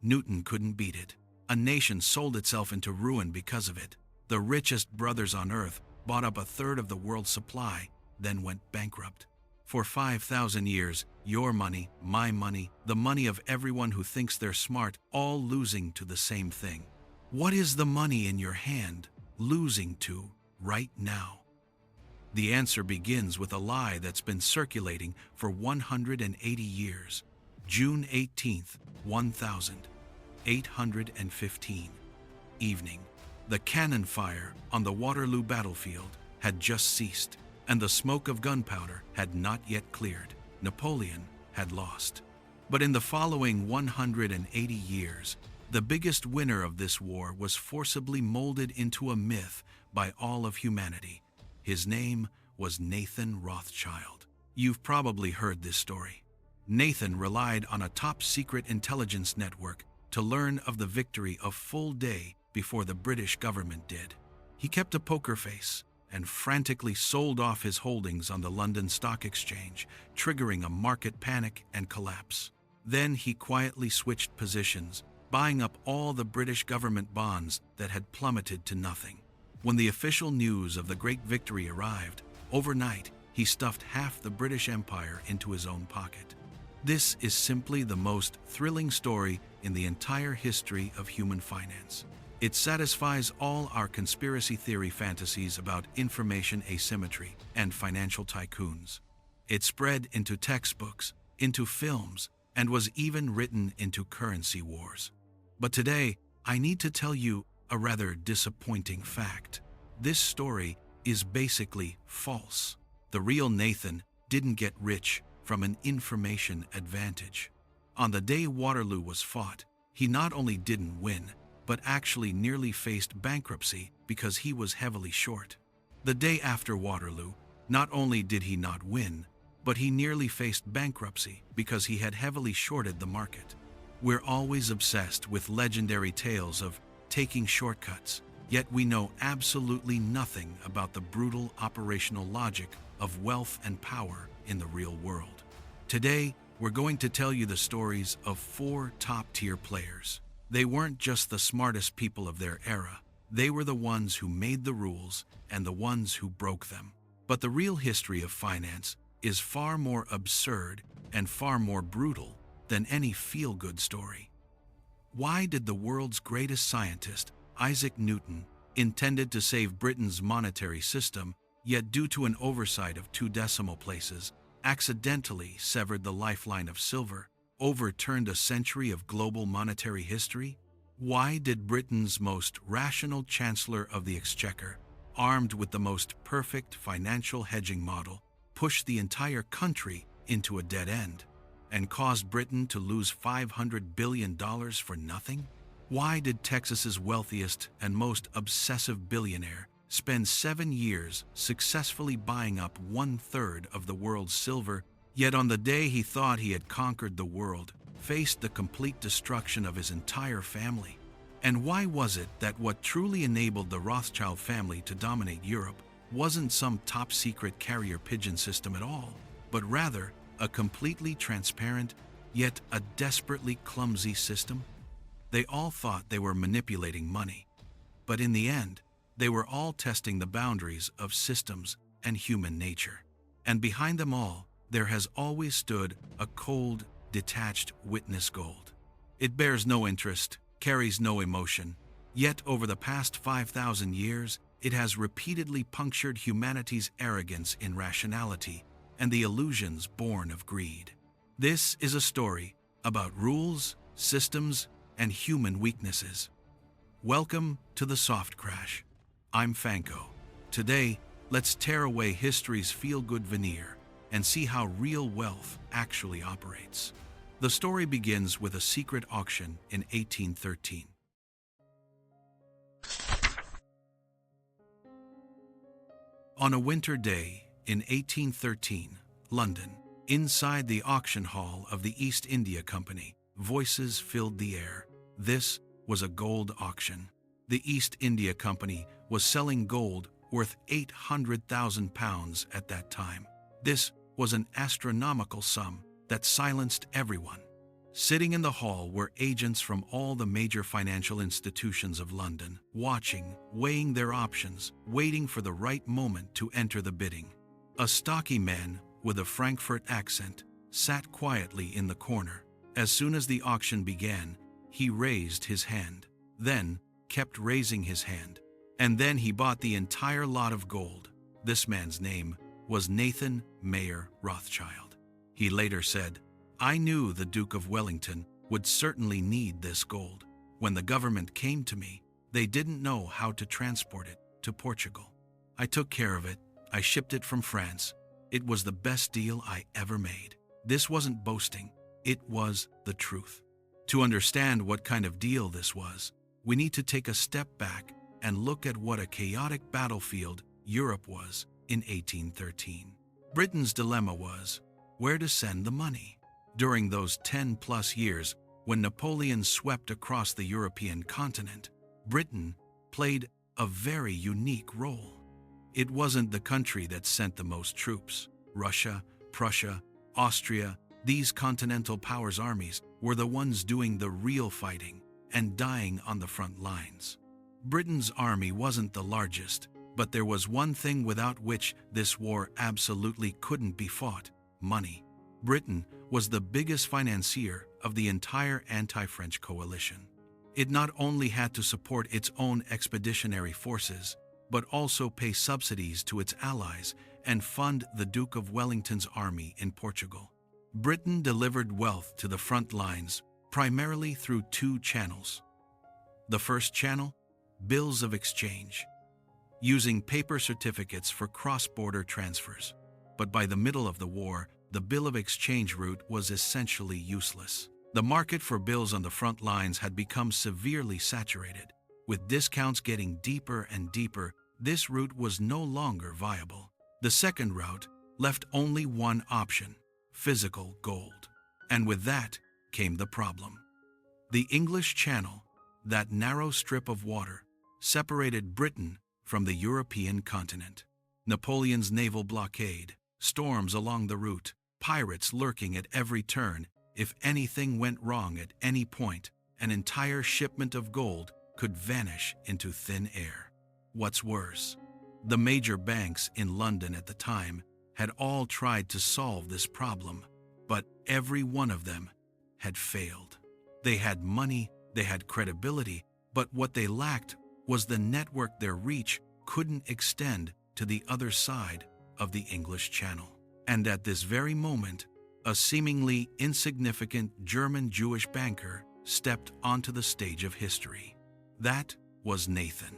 Newton couldn't beat it. A nation sold itself into ruin because of it. The richest brothers on earth bought up a third of the world's supply, then went bankrupt. For 5,000 years, your money, my money, the money of everyone who thinks they're smart, all losing to the same thing. What is the money in your hand losing to right now? The answer begins with a lie that's been circulating for 180 years. June 18th, 1815. Evening. The cannon fire on the Waterloo battlefield had just ceased, and the smoke of gunpowder had not yet cleared. Napoleon had lost. But in the following 180 years, the biggest winner of this war was forcibly molded into a myth by all of humanity. His name was Nathan Rothschild. You've probably heard this story. Nathan relied on a top-secret intelligence network to learn of the victory a full day before the British government did. He kept a poker face and frantically sold off his holdings on the London Stock Exchange, triggering a market panic and collapse. Then he quietly switched positions, buying up all the British government bonds that had plummeted to nothing. When the official news of the great victory arrived, overnight he stuffed half the British Empire into his own pocket. This is simply the most thrilling story in the entire history of human finance. It satisfies all our conspiracy theory fantasies about information asymmetry and financial tycoons. It spread into textbooks, into films, and was even written into currency wars. But today, I need to tell you a rather disappointing fact. This story is basically false. The real Nathan didn't get rich from an information advantage. On the day Waterloo was fought, he not only didn't win, but actually nearly faced bankruptcy because he was heavily short. The day after Waterloo, not only did he not win, but he nearly faced bankruptcy because he had heavily shorted the market. We're always obsessed with legendary tales of taking shortcuts, yet we know absolutely nothing about the brutal operational logic of wealth and power in the real world. Today, we're going to tell you the stories of 4 top-tier players. They weren't just the smartest people of their era. They were the ones who made the rules and the ones who broke them. But the real history of finance is far more absurd and far more brutal than any feel-good story. Why did the world's greatest scientist, Isaac Newton, intended to save Britain's monetary system, yet due to an oversight of 2 decimal places, accidentally severed the lifeline of silver, overturned a century of global monetary history? Why did Britain's most rational Chancellor of the Exchequer, armed with the most perfect financial hedging model, push the entire country into a dead end and cause Britain to lose $500 billion for nothing? Why did Texas's wealthiest and most obsessive billionaire spend 7 years successfully buying up 1/3 of the world's silver, yet on the day he thought he had conquered the world, faced the complete destruction of his entire family? And why was it that what truly enabled the Rothschild family to dominate Europe wasn't some top-secret carrier pigeon system at all, but rather a completely transparent, yet a desperately clumsy system? They all thought they were manipulating money, but in the end, they were all testing the boundaries of systems and human nature. And behind them all, there has always stood a cold, detached witness gold. It bears no interest, carries no emotion, yet over the past 5,000 years, it has repeatedly punctured humanity's arrogance in rationality and the illusions born of greed. This is a story about rules, systems, and human weaknesses. Welcome to the Soft Crash. I'm Fanko. Today, let's tear away history's feel-good veneer and see how real wealth actually operates. The story begins with a secret auction in 1813. On a winter day in 1813, London, inside the auction hall of the East India Company, voices filled the air. This was a gold auction. The East India Company was selling gold worth £800,000 at that time. This was an astronomical sum that silenced everyone. Sitting in the hall were agents from all the major financial institutions of London, watching, weighing their options, waiting for the right moment to enter the bidding. A stocky man with a Frankfurt accent sat quietly in the corner. As soon as the auction began, he raised his hand, then kept raising his hand, and then he bought the entire lot of gold. This man's name was Nathan Mayer Rothschild. He later said, "I knew the Duke of Wellington would certainly need this gold. When the government came to me, they didn't know how to transport it to Portugal. I took care of it. I shipped it from France. It was the best deal I ever made." This wasn't boasting. It was the truth. To understand what kind of deal this was, we need to take a step back and look at what a chaotic battlefield Europe was in 1813. Britain's dilemma was where to send the money. During those 10-plus years, when Napoleon swept across the European continent, Britain played a very unique role. It wasn't the country that sent the most troops. Russia, Prussia, Austria, these continental powers' armies were the ones doing the real fighting and dying on the front lines. Britain's army wasn't the largest, but there was one thing without which this war absolutely couldn't be fought: money. Britain was the biggest financier of the entire anti-French coalition. It not only had to support its own expeditionary forces, but also pay subsidies to its allies and fund the Duke of Wellington's army in Portugal. Britain delivered wealth to the front lines primarily through two channels. The first channel, bills of exchange, using paper certificates for cross-border transfers. But by the middle of the war, the bill of exchange route was essentially useless. The market for bills on the front lines had become severely saturated. With discounts getting deeper and deeper, this route was no longer viable. The second route left only one option: physical gold. And with that came the problem. The English Channel, that narrow strip of water, separated Britain from the European continent. Napoleon's naval blockade, storms along the route, pirates lurking at every turn. If anything went wrong at any point, an entire shipment of gold could vanish into thin air. What's worse, the major banks in London at the time had all tried to solve this problem, but every one of them had failed. They had money, they had credibility, but what they lacked was the network. Their reach couldn't extend to the other side of the English Channel. And at this very moment, a seemingly insignificant German Jewish banker stepped onto the stage of history. That was Nathan.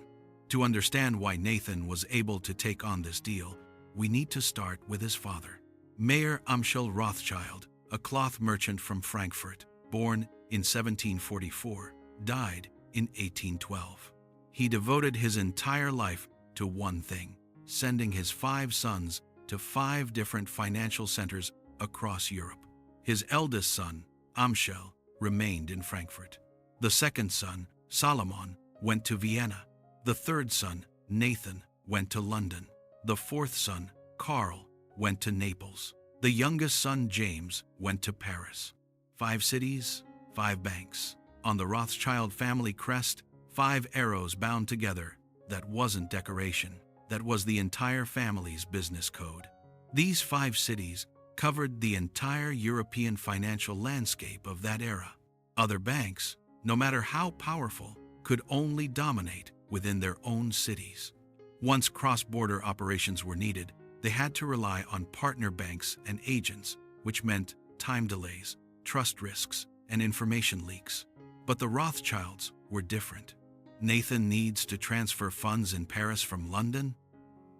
To understand why Nathan was able to take on this deal, we need to start with his father. Mayer Amschel Rothschild, a cloth merchant from Frankfurt, born in 1744, died in 1812. He devoted his entire life to one thing: sending his 5 sons to 5 different financial centers across Europe. His eldest son, Amschel, remained in Frankfurt. The second son, Solomon, went to Vienna. The third son, Nathan, went to London. The fourth son, Karl, went to Naples. The youngest son, James, went to Paris. 5 cities, 5 banks. On the Rothschild family crest, 5 arrows bound together. That wasn't decoration. That was the entire family's business code. These 5 cities covered the entire European financial landscape of that era. Other banks, no matter how powerful, could only dominate within their own cities. Once cross-border operations were needed, they had to rely on partner banks and agents, which meant time delays, trust risks, and information leaks. But the Rothschilds were different. Nathan needs to transfer funds in Paris from London?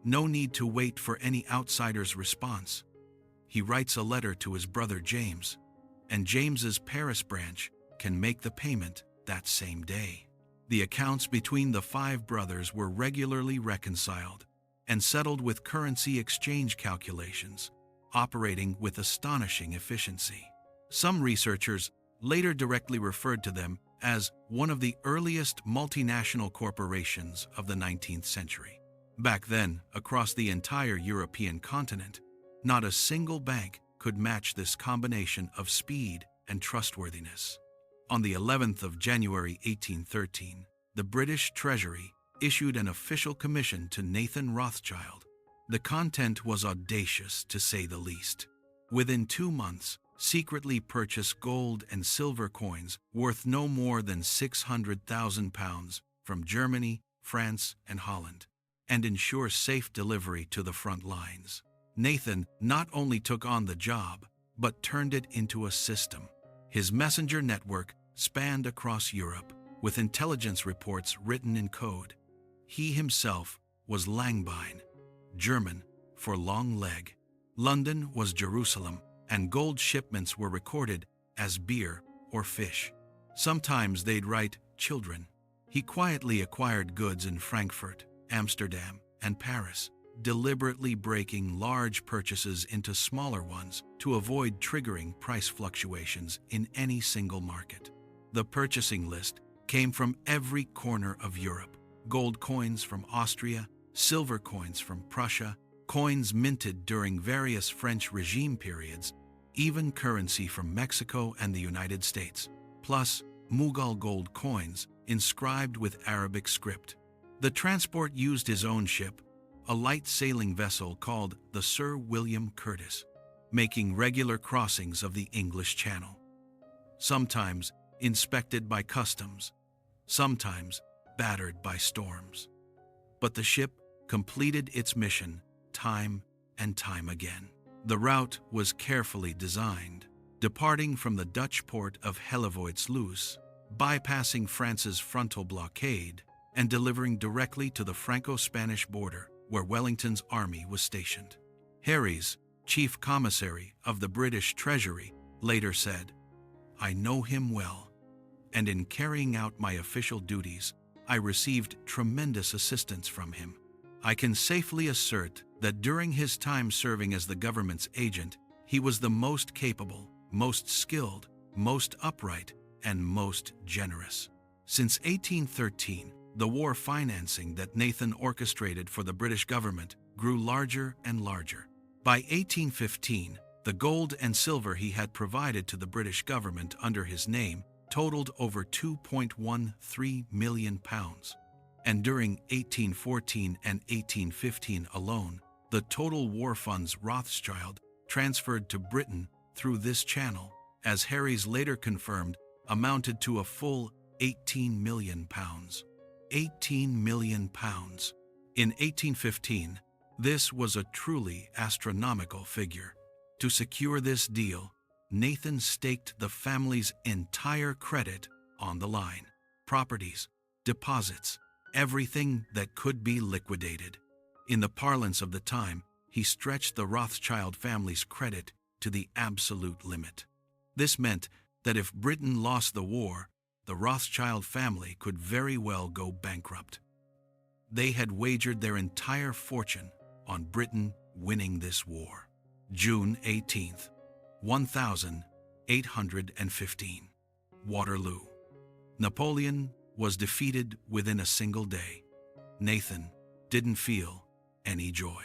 No need to wait for any outsider's response. He writes a letter to his brother James, and James's Paris branch can make the payment that same day. The accounts between the 5 brothers were regularly reconciled and settled with currency exchange calculations, operating with astonishing efficiency. Some researchers later directly referred to them as one of the earliest multinational corporations of the 19th century. Back then, across the entire European continent, not a single bank could match this combination of speed and trustworthiness. On the 11th of January 1813, the British Treasury issued an official commission to Nathan Rothschild. The content was audacious, to say the least. Within 2 months, secretly purchase gold and silver coins worth no more than £600,000 from Germany, France, and Holland, and ensure safe delivery to the front lines. Nathan not only took on the job, but turned it into a system. His messenger network spanned across Europe, with intelligence reports written in code. He himself was Langbein, German for long leg. London was Jerusalem, and gold shipments were recorded as beer or fish. Sometimes they'd write children. He quietly acquired goods in Frankfurt, Amsterdam, and Paris, deliberately breaking large purchases into smaller ones to avoid triggering price fluctuations in any single market. The purchasing list came from every corner of Europe: gold coins from Austria, silver coins from Prussia, coins minted during various French regime periods, even currency from Mexico and the United States, plus Mughal gold coins inscribed with Arabic script. The transport used his own ship, a light sailing vessel called the Sir William Curtis, making regular crossings of the English Channel. Sometimes inspected by customs, sometimes battered by storms. But the ship completed its mission time and time again. The route was carefully designed, departing from the Dutch port of Hellevoetsluis, bypassing France's frontal blockade, and delivering directly to the Franco-Spanish border, where Wellington's army was stationed. Harries, chief commissary of the British Treasury, later said, "I know him well, and in carrying out my official duties, I received tremendous assistance from him. I can safely assert that during his time serving as the government's agent, he was the most capable, most skilled, most upright, and most generous." Since 1813, the war financing that Nathan orchestrated for the British government grew larger and larger. By 1815, the gold and silver he had provided to the British government under his name totaled over £2.13 million. And during 1814 and 1815 alone, the total war funds Rothschild transferred to Britain through this channel, as Harries later confirmed, amounted to a full £18 million. £18 million. In 1815, this was a truly astronomical figure. To secure this deal, Nathan staked the family's entire credit on the line. Properties, deposits, everything that could be liquidated. In the parlance of the time, he stretched the Rothschild family's credit to the absolute limit. This meant that if Britain lost the war, the Rothschild family could very well go bankrupt. They had wagered their entire fortune on Britain winning this war. June 18th, 1815. Waterloo. Napoleon was defeated within a single day. Nathan didn't feel any joy.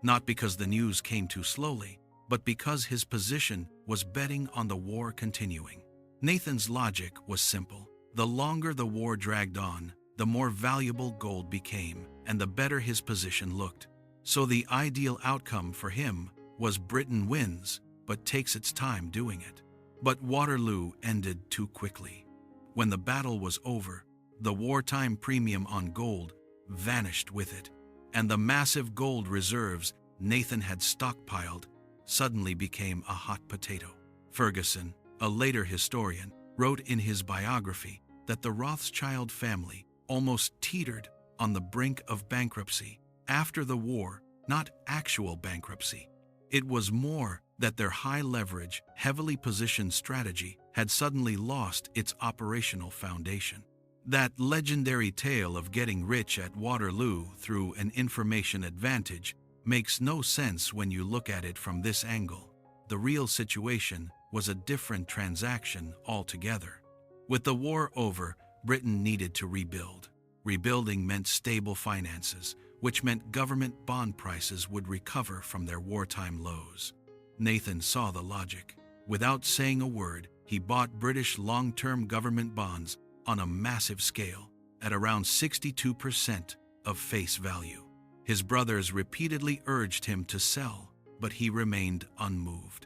Not because the news came too slowly, but because his position was betting on the war continuing. Nathan's logic was simple. The longer the war dragged on, the more valuable gold became, and the better his position looked. So the ideal outcome for him was Britain wins, but takes its time doing it. But Waterloo ended too quickly. When the battle was over, the wartime premium on gold vanished with it, and the massive gold reserves Nathan had stockpiled suddenly became a hot potato. Ferguson, a later historian, wrote in his biography that the Rothschild family almost teetered on the brink of bankruptcy after the war, not actual bankruptcy. It was more that their high-leverage, heavily positioned strategy had suddenly lost its operational foundation. That legendary tale of getting rich at Waterloo through an information advantage makes no sense when you look at it from this angle. The real situation was a different transaction altogether. With the war over, Britain needed to rebuild. Rebuilding meant stable finances, which meant government bond prices would recover from their wartime lows. Nathan saw the logic. Without saying a word, he he bought British long-term government bonds on a massive scale at around 62% of face value. His brothers repeatedly urged him to sell, but he remained unmoved.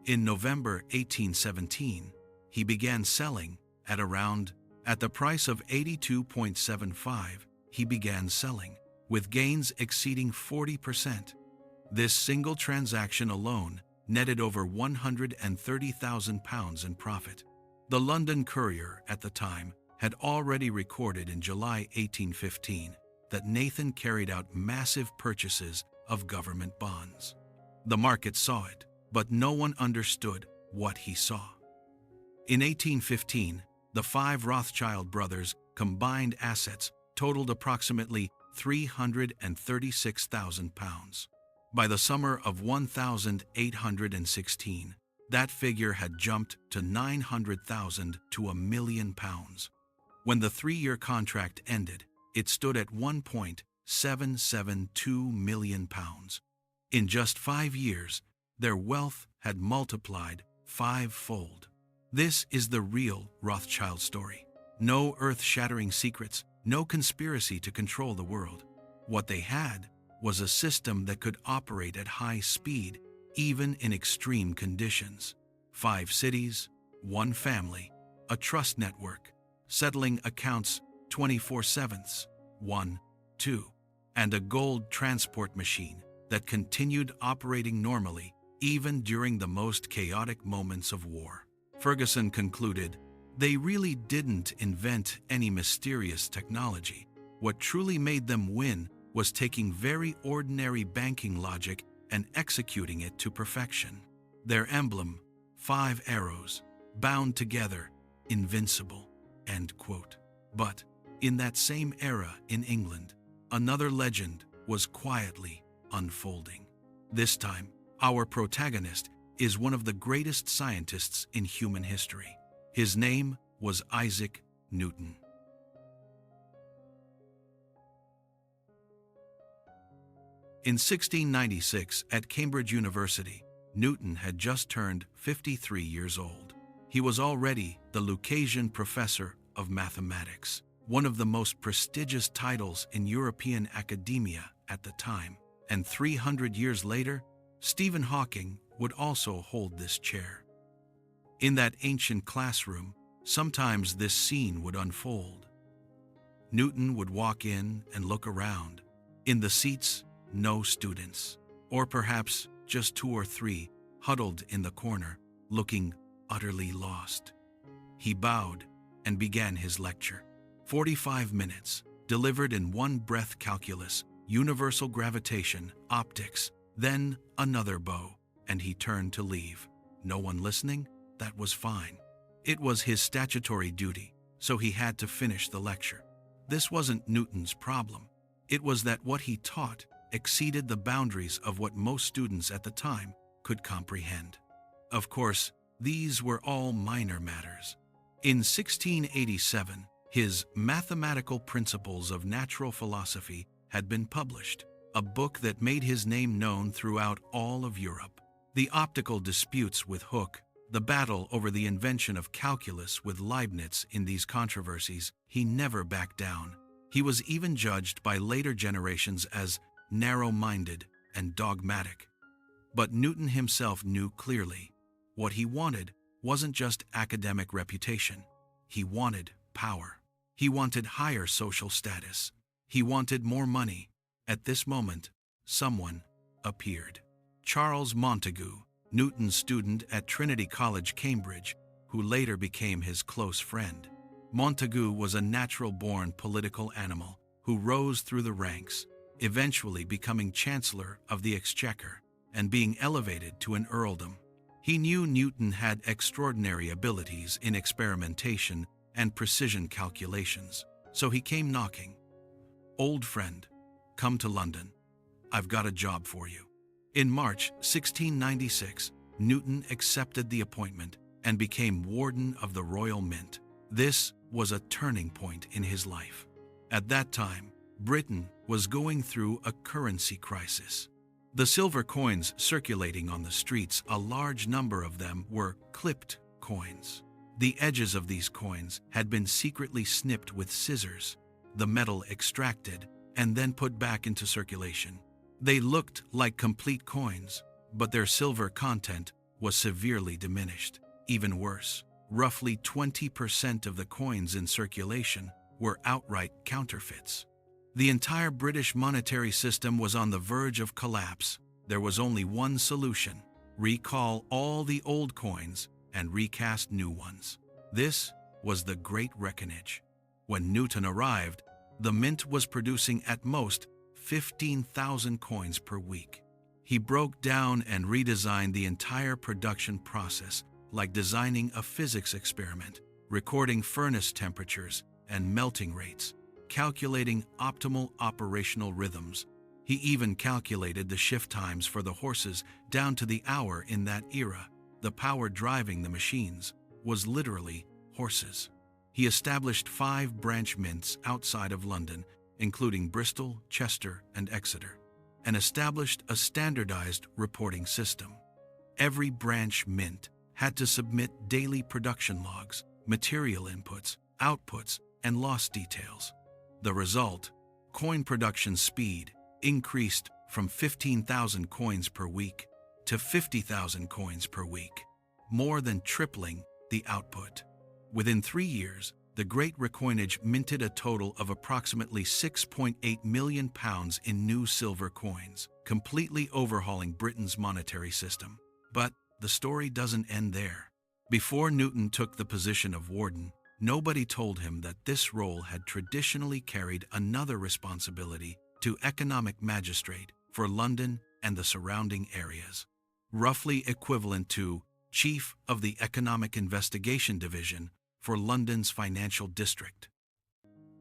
In November 1817, he began selling at the price of 82.75. He began selling, with gains exceeding 40%. This single transaction alone netted over £130,000 in profit. The London Courier at the time had already recorded in July 1815 that Nathan carried out massive purchases of government bonds. The market saw it, but no one understood what he saw. In 1815, the five Rothschild brothers' combined assets totaled approximately £336,000. By the summer of 1816, that figure had jumped to £900,000 to £1 million. When the 3-year contract ended, it stood at £1.772 million. In just 5 years, their wealth had multiplied 5-fold. This is the real Rothschild story. No earth-shattering secrets, no conspiracy to control the world. What they had was a system that could operate at high speed, even in extreme conditions. 5 cities, 1 family, a trust network, settling accounts 24/7, 1, 2, and a gold transport machine that continued operating normally even during the most chaotic moments of war. Ferguson concluded, they really didn't invent any mysterious technology. What truly made them win was taking very ordinary banking logic and executing it to perfection. Their emblem, 5 arrows, bound together, invincible, end quote. But, in that same era in England, another legend was quietly unfolding. This time, our protagonist is one of the greatest scientists in human history. His name was Isaac Newton. In 1696, at Cambridge University, Newton had just turned 53 years old. He was already the Lucasian Professor of Mathematics, one of the most prestigious titles in European academia at the time. And 300 years later, Stephen Hawking would also hold this chair. In that ancient classroom, sometimes this scene would unfold. Newton would walk in and look around. In the seats, no students, or perhaps just 2 or 3 huddled in the corner, looking utterly lost. He bowed and began his lecture. 45 minutes, delivered in one breath: calculus, universal gravitation, optics, then another bow, and he turned to leave. No one listening? That was fine. It was his statutory duty, so he had to finish the lecture. This wasn't Newton's problem. It was that what he taught exceeded the boundaries of what most students at the time could comprehend. Of course, these were all minor matters. In 1687, his Mathematical Principles of Natural Philosophy had been published, a book that made his name known throughout all of Europe. The optical disputes with Hooke, the battle over the invention of calculus with Leibniz, in these controversies, he never backed down. He was even judged by later generations as narrow-minded and dogmatic. But Newton himself knew clearly what he wanted wasn't just academic reputation. He wanted power. He wanted higher social status. He wanted more money. At this moment, someone appeared. Charles Montagu, Newton's student at Trinity College, Cambridge, who later became his close friend. Montagu was a natural-born political animal who rose through the ranks, eventually becoming Chancellor of the Exchequer and being elevated to an earldom. He knew Newton had extraordinary abilities in experimentation and precision calculations, so he came knocking. "Old friend, come to London. I've got a job for you." In March 1696, Newton accepted the appointment and became Warden of the Royal Mint. This was a turning point in his life. At that time, Britain was going through a currency crisis. The silver coins circulating on the streets, a large number of them were clipped coins. The edges of these coins had been secretly snipped with scissors, the metal extracted, and then put back into circulation. They looked like complete coins, but their silver content was severely diminished. Even worse, roughly 20% of the coins in circulation were outright counterfeits. The entire British monetary system was on the verge of collapse. There was only one solution: recall all the old coins and recast new ones. This was the Great Reckonage. When Newton arrived, the mint was producing at most 15,000 coins per week. He broke down and redesigned the entire production process, like designing a physics experiment, recording furnace temperatures and melting rates, calculating optimal operational rhythms. He even calculated the shift times for the horses down to the hour. In that era, the power driving the machines was literally horses. He established 5 branch mints outside of London, including Bristol, Chester, and Exeter, and established a standardized reporting system. Every branch mint had to submit daily production logs, material inputs, outputs, and loss details. The result: coin production speed increased from 15,000 coins per week to 50,000 coins per week, more than tripling the output. Within 3 years, the Great Recoinage minted a total of approximately £6.8 million in new silver coins, completely overhauling Britain's monetary system. But the story doesn't end there. Before Newton took the position of warden, nobody told him that this role had traditionally carried another responsibility to economic magistrate for London and the surrounding areas, roughly equivalent to Chief of the Economic Investigation Division for London's financial district.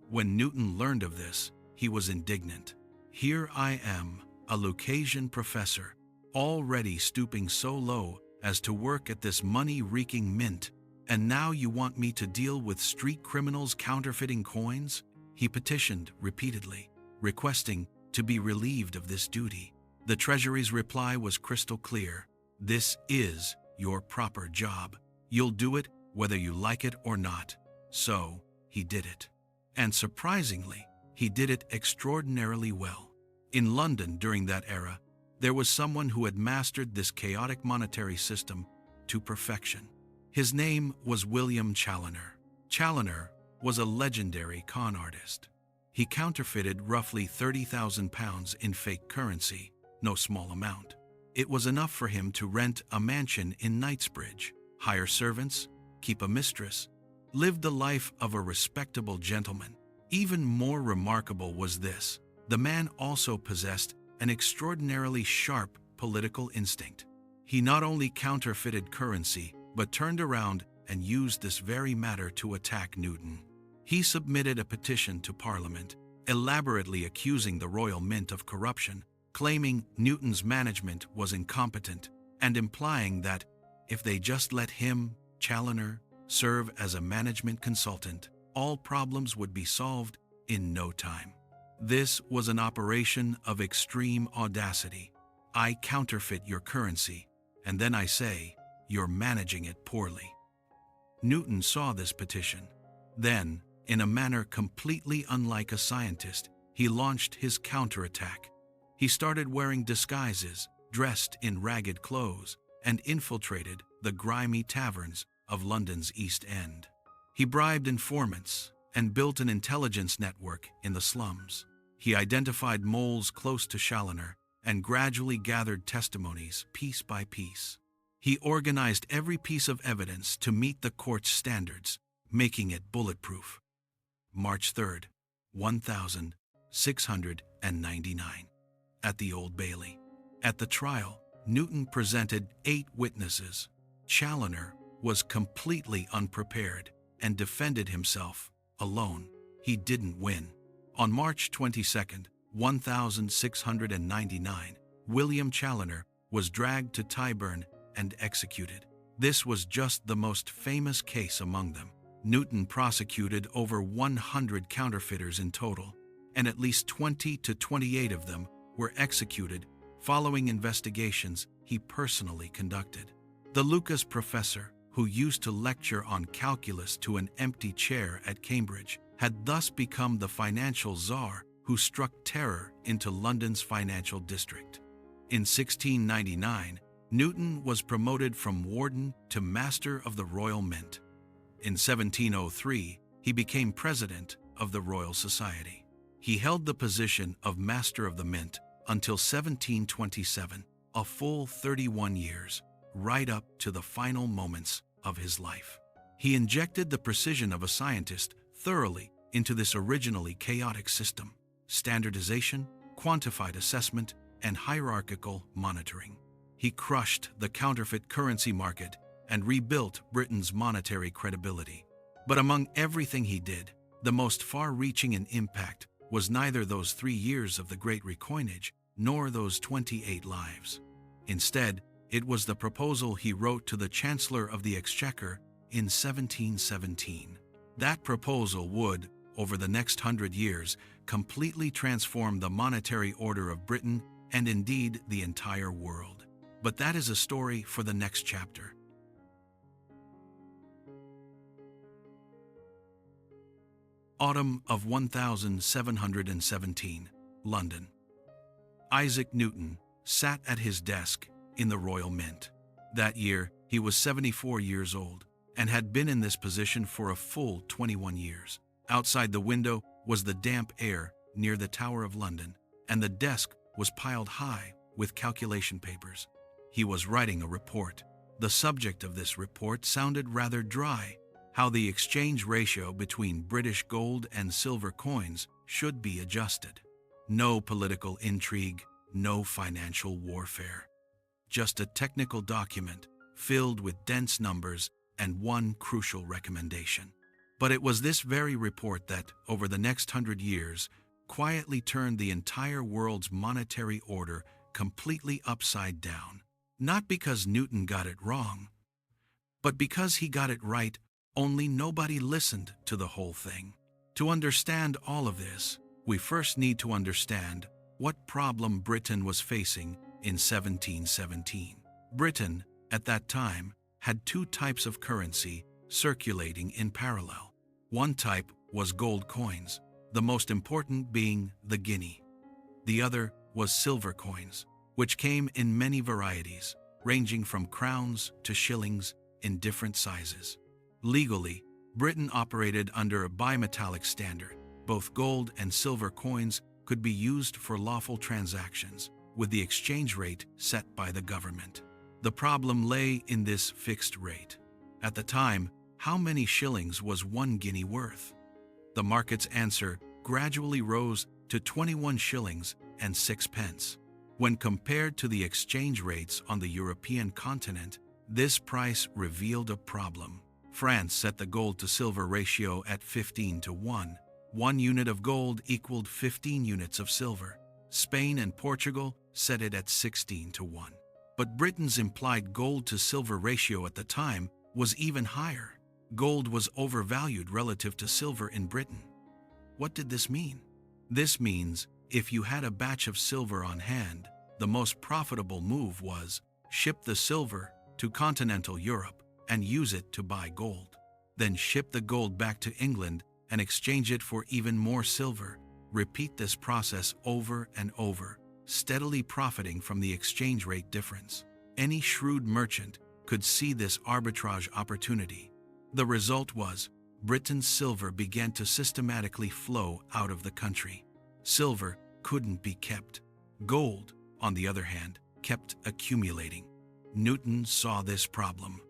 When Newton learned of this, he was indignant. Here I am, a Lucasian professor, already stooping so low as to work at this money-reeking mint, and now you want me to deal with street criminals counterfeiting coins? He petitioned repeatedly, requesting to be relieved of this duty. The Treasury's reply was crystal clear: this is your proper job. You'll do it whether you like it or not. So, he did it. And surprisingly, he did it extraordinarily well. In London during that era, there was someone who had mastered this chaotic monetary system to perfection. His name was William Challoner. Challoner was a legendary con artist. He counterfeited roughly £30,000 in fake currency, no small amount. It was enough for him to rent a mansion in Knightsbridge, hire servants, keep a mistress, live the life of a respectable gentleman. Even more remarkable was this: the man also possessed an extraordinarily sharp political instinct. He not only counterfeited currency, but turned around and used this very matter to attack Newton. He submitted a petition to Parliament, elaborately accusing the Royal Mint of corruption, claiming Newton's management was incompetent, and implying that if they just let him, Challoner, serve as a management consultant, all problems would be solved in no time. This was an operation of extreme audacity. I counterfeit your currency, and then I say, you're managing it poorly. Newton saw this petition. Then, in a manner completely unlike a scientist, he launched his counterattack. He started wearing disguises, dressed in ragged clothes, and infiltrated the grimy taverns of London's East End. He bribed informants and built an intelligence network in the slums. He identified moles close to Challoner and gradually gathered testimonies piece by piece. He organized every piece of evidence to meet the court's standards, making it bulletproof. March 3rd, 1699. At the Old Bailey. At the trial, Newton presented 8 witnesses. Challoner was completely unprepared and defended himself alone. He didn't win. On March 22nd, 1699, William Challoner was dragged to Tyburn and executed. This was just the most famous case among them. Newton prosecuted over 100 counterfeiters in total, and at least 20 to 28 of them were executed following investigations he personally conducted. The Lucas professor, who used to lecture on calculus to an empty chair at Cambridge, had thus become the financial czar who struck terror into London's financial district. In 1699, Newton was promoted from warden to master of the Royal Mint. In 1703, he became president of the Royal Society. He held the position of Master of the Mint until 1727, a full 31 years, right up to the final moments of his life. He injected the precision of a scientist thoroughly into this originally chaotic system: standardization, quantified assessment, and hierarchical monitoring. He crushed the counterfeit currency market and rebuilt Britain's monetary credibility. But among everything he did, the most far-reaching in impact was neither those 3 years of the Great Recoinage nor those 28 lives. Instead, it was the proposal he wrote to the Chancellor of the Exchequer in 1717. That proposal would, over the next 100 years, completely transform the monetary order of Britain and indeed the entire world. But that is a story for the next chapter. Autumn of 1717, London. Isaac Newton sat at his desk in the Royal Mint. That year, he was 74 years old and had been in this position for a full 21 years. Outside the window was the damp air near the Tower of London, and the desk was piled high with calculation papers. He was writing a report. The subject of this report sounded rather dry: how the exchange ratio between British gold and silver coins should be adjusted. No political intrigue, no financial warfare. Just a technical document filled with dense numbers and one crucial recommendation. But it was this very report that, over the next 100 years, quietly turned the entire world's monetary order completely upside down. Not because Newton got it wrong, but because he got it right, only nobody listened to the whole thing. To understand all of this, we first need to understand what problem Britain was facing in 1717. Britain, at that time, had 2 types of currency circulating in parallel. One type was gold coins, the most important being the guinea. The other was silver coins, which came in many varieties, ranging from crowns to shillings in different sizes. Legally, Britain operated under a bimetallic standard. Both gold and silver coins could be used for lawful transactions, with the exchange rate set by the government. The problem lay in this fixed rate. At the time, how many shillings was 1 guinea worth? The market's answer gradually rose to 21 shillings and 6 pence. When compared to the exchange rates on the European continent, this price revealed a problem. France set the gold-to-silver ratio at 15:1. 1 unit of gold equaled 15 units of silver. Spain and Portugal set it at 16:1. But Britain's implied gold-to-silver ratio at the time was even higher. Gold was overvalued relative to silver in Britain. What did this mean? This means if you had a batch of silver on hand, the most profitable move was ship the silver to continental Europe and use it to buy gold. Then ship the gold back to England and exchange it for even more silver. Repeat this process over and over, steadily profiting from the exchange rate difference. Any shrewd merchant could see this arbitrage opportunity. The result was Britain's silver began to systematically flow out of the country. Silver couldn't be kept. Gold, on the other hand, kept accumulating. Newton saw this problem.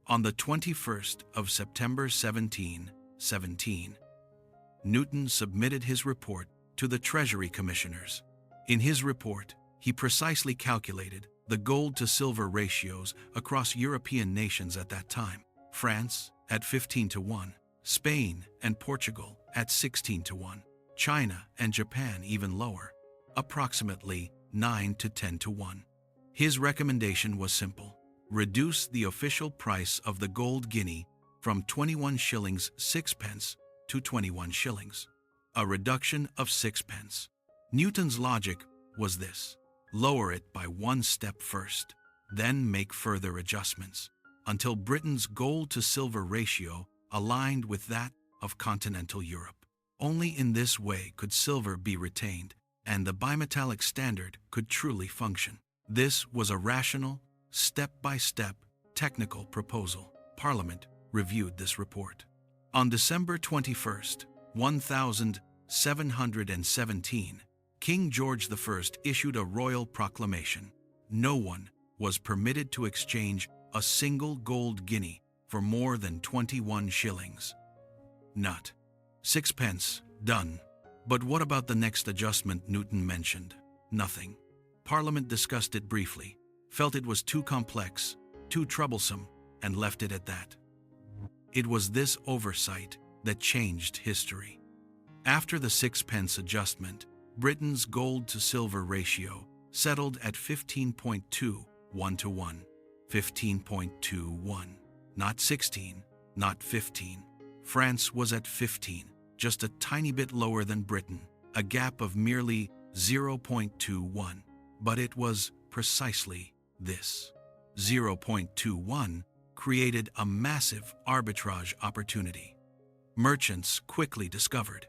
On the 21st of September 1717, Newton submitted his report to the Treasury Commissioners. In his report, he precisely calculated the gold-to-silver ratios across European nations at that time: France at 15:1, Spain and Portugal at 16:1, China and Japan even lower, approximately 9-10:1. His recommendation was simple: reduce the official price of the gold guinea from 21 shillings 6 pence to 21 shillings, a reduction of 6 pence. Newton's logic was this: lower it by 1 step first, then make further adjustments. until Britain's gold-to-silver ratio aligned with that of continental Europe. Only in this way could silver be retained, and the bimetallic standard could truly function. This was a rational, step-by-step, technical proposal. Parliament reviewed this report. On December 21, 1717, King George I issued a royal proclamation. No one was permitted to exchange a single gold guinea for more than 21 shillings. Not 6 pence, done. But what about the next adjustment Newton mentioned? Nothing. Parliament discussed it briefly, felt it was too complex, too troublesome, and left it at that. It was this oversight that changed history. After the 6 pence adjustment, Britain's gold-to-silver ratio settled at 15.21 to 1. 15.21. Not 16, not 15. France was at 15, just a tiny bit lower than Britain, a gap of merely 0.21. But it was precisely this. 0.21 created a massive arbitrage opportunity. Merchants quickly discovered.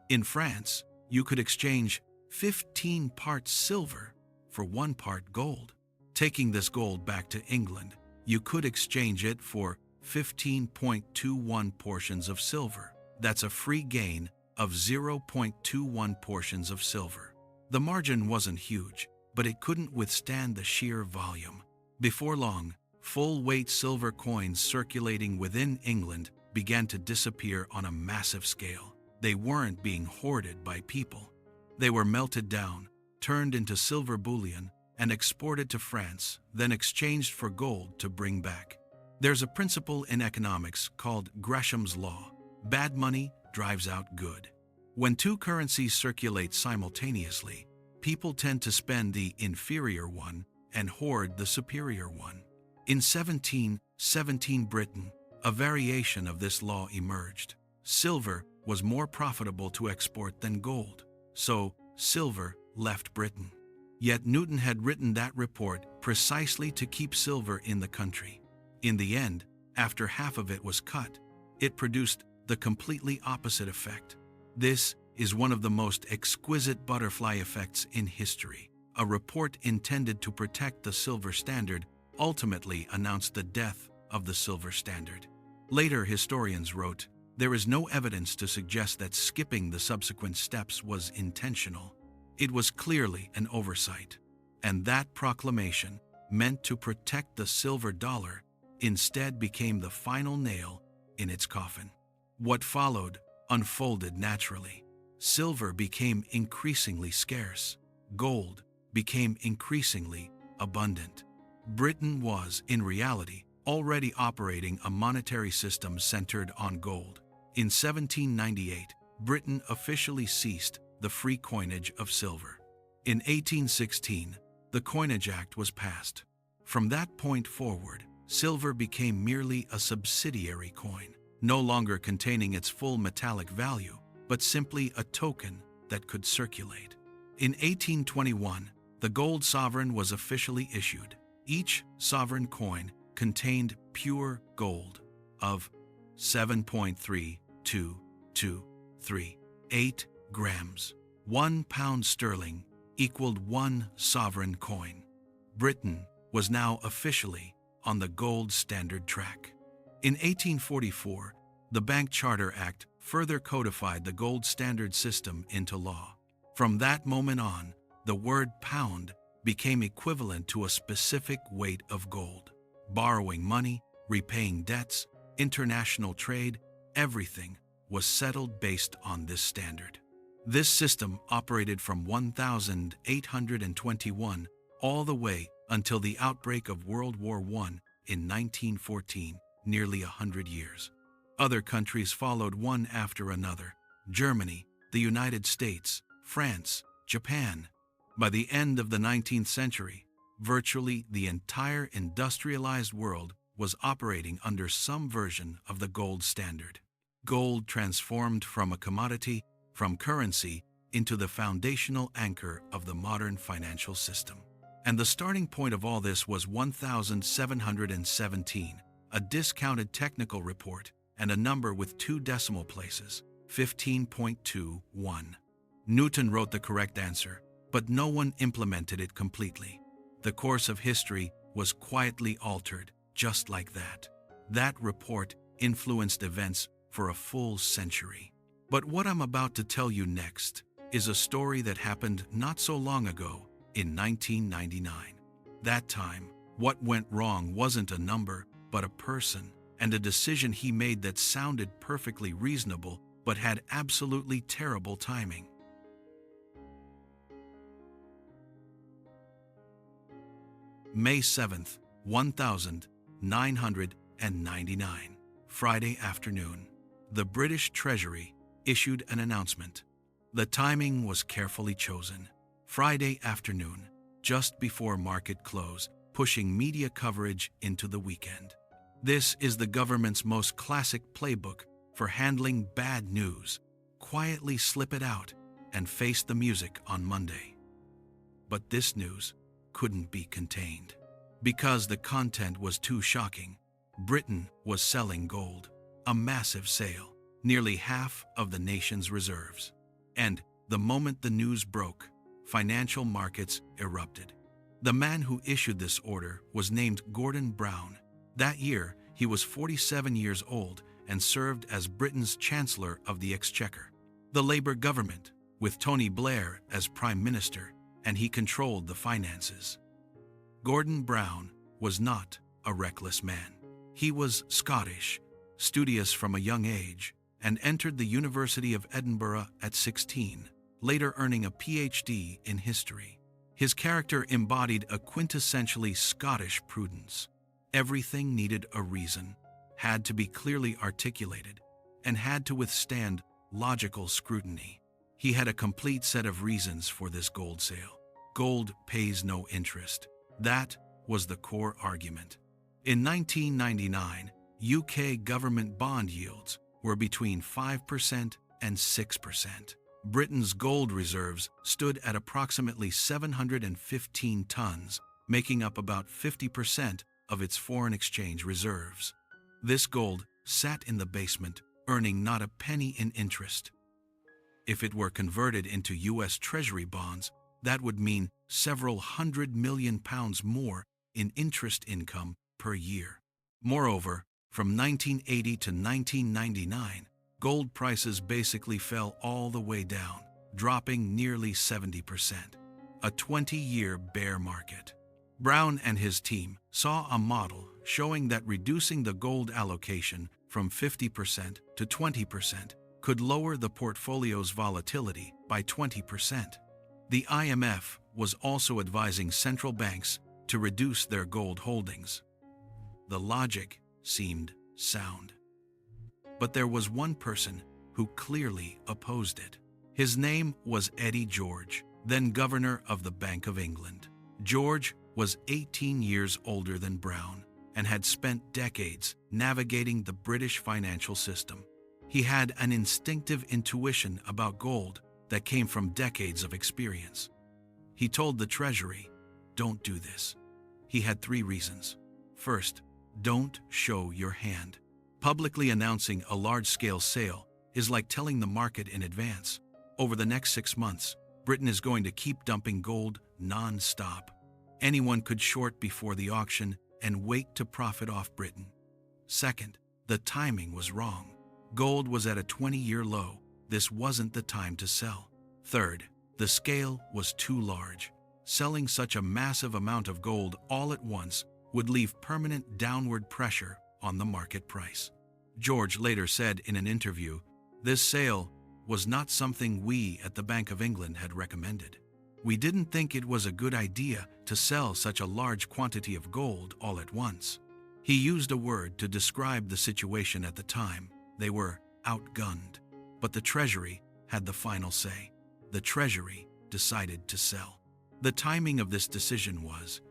In France, you could exchange 15 parts silver for 1 part gold. Taking this gold back to England, you could exchange it for 15.21 portions of silver. That's a free gain of 0.21 portions of silver. The margin wasn't huge, but it couldn't withstand the sheer volume. Before long, full-weight silver coins circulating within England began to disappear on a massive scale. They weren't being hoarded by people. They were melted down, turned into silver bullion, and exported to France, then exchanged for gold to bring back. There's a principle in economics called Gresham's law. Bad money drives out good. When two currencies circulate simultaneously, people tend to spend the inferior one and hoard the superior one. In 1717 Britain, a variation of this law emerged. Silver was more profitable to export than gold, so silver left Britain. Yet Newton had written that report precisely to keep silver in the country. In the end, after half of it was cut, it produced the completely opposite effect. This is one of the most exquisite butterfly effects in history. A report intended to protect the silver standard ultimately announced the death of the silver standard. Later historians wrote, "There is no evidence to suggest that skipping the subsequent steps was intentional. It was clearly an oversight, and that proclamation, meant to protect the silver dollar, instead became the final nail in its coffin." What followed unfolded naturally. Silver became increasingly scarce. Gold became increasingly abundant. Britain was, in reality, already operating a monetary system centered on gold. In 1798, Britain officially ceased the free coinage of silver. In 1816, the Coinage Act was passed. From that point forward, silver became merely a subsidiary coin, no longer containing its full metallic value, but simply a token that could circulate. In 1821, the gold sovereign was officially issued. Each sovereign coin contained pure gold of 7.3238 grams. 1 pound sterling equaled 1 sovereign coin. Britain was now officially on the gold standard track. In 1844, the Bank Charter Act further codified the gold standard system into law. From that moment on, the word pound became equivalent to a specific weight of gold. Borrowing money, repaying debts, international trade, everything was settled based on this standard. This system operated from 1821 all the way until the outbreak of World War I in 1914, nearly 100 years. Other countries followed one after another: Germany, the United States, France, Japan. By the end of the 19th century, virtually the entire industrialized world was operating under some version of the gold standard. Gold transformed from a commodity, from currency, into the foundational anchor of the modern financial system. And the starting point of all this was 1717, a discounted technical report, and a number with 2 decimal places, 15.21. Newton wrote the correct answer, but no one implemented it completely. The course of history was quietly altered, just like that. That report influenced events for a full century. But what I'm about to tell you next is a story that happened not so long ago, in 1999. That time, what went wrong wasn't a number, but a person, and a decision he made that sounded perfectly reasonable but had absolutely terrible timing. May 7th, 1999. Friday afternoon. The British Treasury issued an announcement. The timing was carefully chosen. Friday afternoon, just before market close, pushing media coverage into the weekend. This is the government's most classic playbook for handling bad news. Quietly slip it out and face the music on Monday. But this news couldn't be contained. Because the content was too shocking, Britain was selling gold. A massive sale, nearly half of the nation's reserves. And the moment the news broke, financial markets erupted. The man who issued this order was named Gordon Brown. That year, he was 47 years old and served as Britain's Chancellor of the Exchequer. The Labour government, with Tony Blair as Prime Minister, and he controlled the finances. Gordon Brown was not a reckless man. He was Scottish, studious from a young age, and entered the University of Edinburgh at 16, later earning a PhD in history. His character embodied a quintessentially Scottish prudence. Everything needed a reason, had to be clearly articulated, and had to withstand logical scrutiny. He had a complete set of reasons for this gold sale. Gold pays no interest. That was the core argument. In 1999, UK government bond yields were between 5% and 6%. Britain's gold reserves stood at approximately 715 tons, making up about 50% of its foreign exchange reserves. This gold sat in the basement, earning not a penny in interest. If it were converted into US Treasury bonds, that would mean several £100 million more in interest income per year. Moreover, from 1980 to 1999, gold prices basically fell all the way down, dropping nearly 70%. A 20-year bear market. Brown and his team saw a model showing that reducing the gold allocation from 50% to 20% could lower the portfolio's volatility by 20%. The IMF was also advising central banks to reduce their gold holdings. The logic seemed sound. But there was one person who clearly opposed it. His name was Eddie George, then governor of the Bank of England. George was 18 years older than Brown and had spent decades navigating the British financial system. He had an instinctive intuition about gold that came from decades of experience. He told the Treasury, "Don't do this." He had 3 reasons. First, don't show your hand. Publicly announcing a large-scale sale is like telling the market in advance, over the next 6 months, Britain is going to keep dumping gold non-stop. Anyone could short before the auction and wait to profit off Britain. Second, the timing was wrong. Gold was at a 20-year low. This wasn't the time to sell. Third, the scale was too large. Selling such a massive amount of gold all at once would leave permanent downward pressure on the market price. George later said in an interview, "This sale was not something we at the Bank of England had recommended. We didn't think it was a good idea to sell such a large quantity of gold all at once." He used a word to describe the situation at the time. They were outgunned. But the Treasury had the final say. The Treasury decided to sell. The timing of this decision was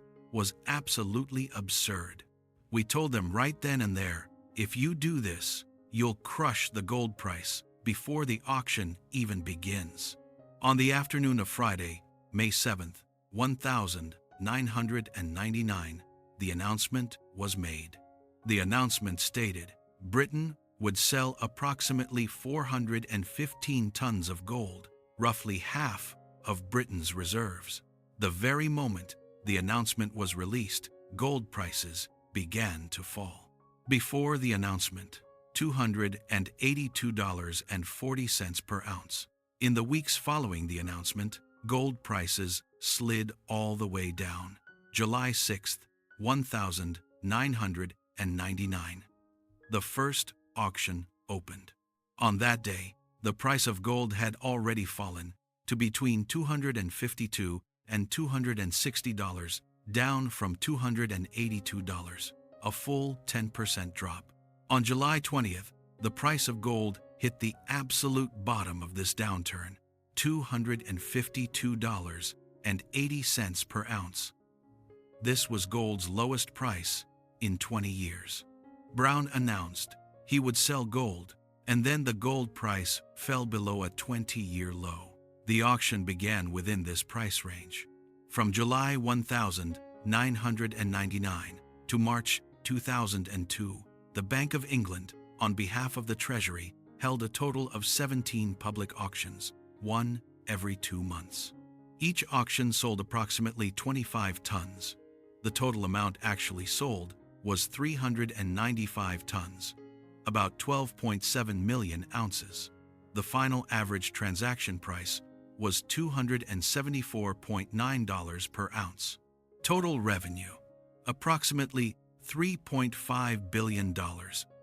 absolutely absurd. We told them right then and there, if you do this, you'll crush the gold price before the auction even begins. On the afternoon of Friday, May 7th, 1999, the announcement was made. The announcement stated Britain would sell approximately 415 tons of gold, roughly half of Britain's reserves. The very moment the announcement was released, gold prices began to fall. Before the announcement, $282.40 per ounce. In the weeks following the announcement, gold prices slid all the way down. July 6th, 1999. The first auction opened. On that day, the price of gold had already fallen to between $252 and $260, down from $282, a full 10% drop. On July 20th, the price of gold hit the absolute bottom of this downturn, $252.80 per ounce. This was gold's lowest price in 20 years. Brown announced he would sell gold, and then the gold price fell below a 20-year low. The auction began within this price range. From July 1999 to March 2002, the Bank of England, on behalf of the Treasury, held a total of 17 public auctions, one every 2 months. Each auction sold approximately 25 tons. The total amount actually sold was 395 tons, about 12.7 million ounces. The final average transaction price was $274.9 per ounce. Total revenue, approximately $3.5 billion,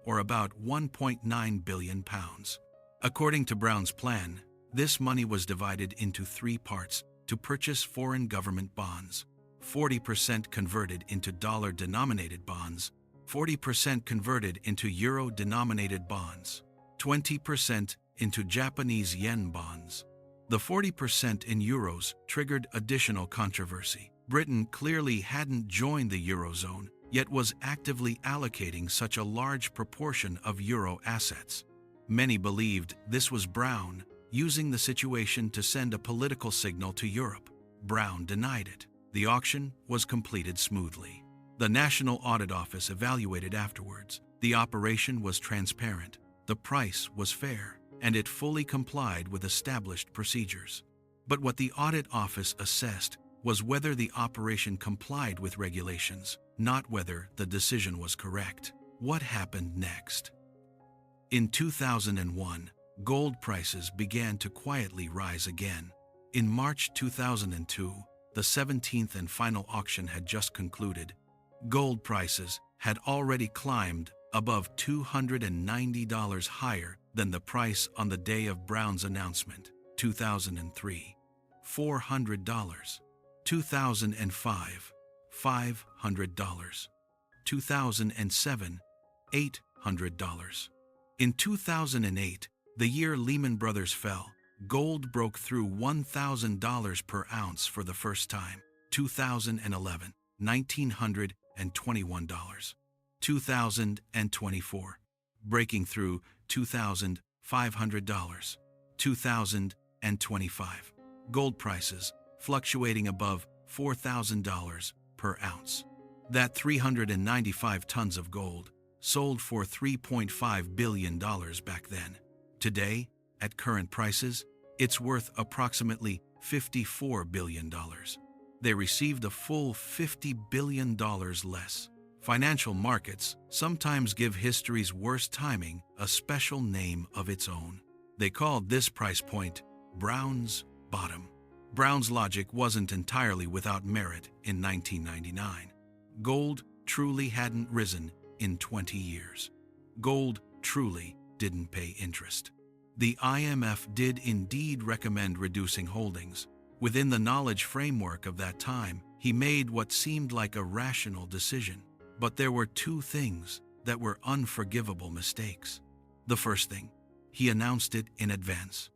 or about 1.9 billion pounds. According to Brown's plan, this money was divided into 3 parts to purchase foreign government bonds. 40% converted into dollar-denominated bonds, 40% converted into euro-denominated bonds, 20% into Japanese yen bonds. The 40% in euros triggered additional controversy. Britain clearly hadn't joined the Eurozone, yet was actively allocating such a large proportion of euro assets. Many believed this was Brown using the situation to send a political signal to Europe. Brown denied it. The auction was completed smoothly. The National Audit Office evaluated afterwards. The operation was transparent, the price was fair, and it fully complied with established procedures. But what the Audit Office assessed was whether the operation complied with regulations, not whether the decision was correct. What happened next? In 2001, gold prices began to quietly rise again. In March 2002, the 17th and final auction had just concluded. Gold prices had already climbed above $290 higher than the price on the day of Brown's announcement. 2003, $400. 2005, $500. 2007, $800. In 2008, the year Lehman Brothers fell, gold broke through $1,000 per ounce for the first time. 2011, $1,921. 2024, breaking through $2,500. 2025, gold prices fluctuating above $4,000 per ounce. That 395 tons of gold sold for $3.5 billion back then. Today, at current prices, it's worth approximately $54 billion. They received a full $50 billion less. Financial markets sometimes give history's worst timing a special name of its own. They called this price point Brown's bottom. Brown's logic wasn't entirely without merit in 1999. Gold truly hadn't risen in 20 years. Gold truly didn't pay interest. The IMF did indeed recommend reducing holdings. Within the knowledge framework of that time, he made what seemed like a rational decision. But there were 2 things that were unforgivable mistakes. The first thing, he announced it in advance.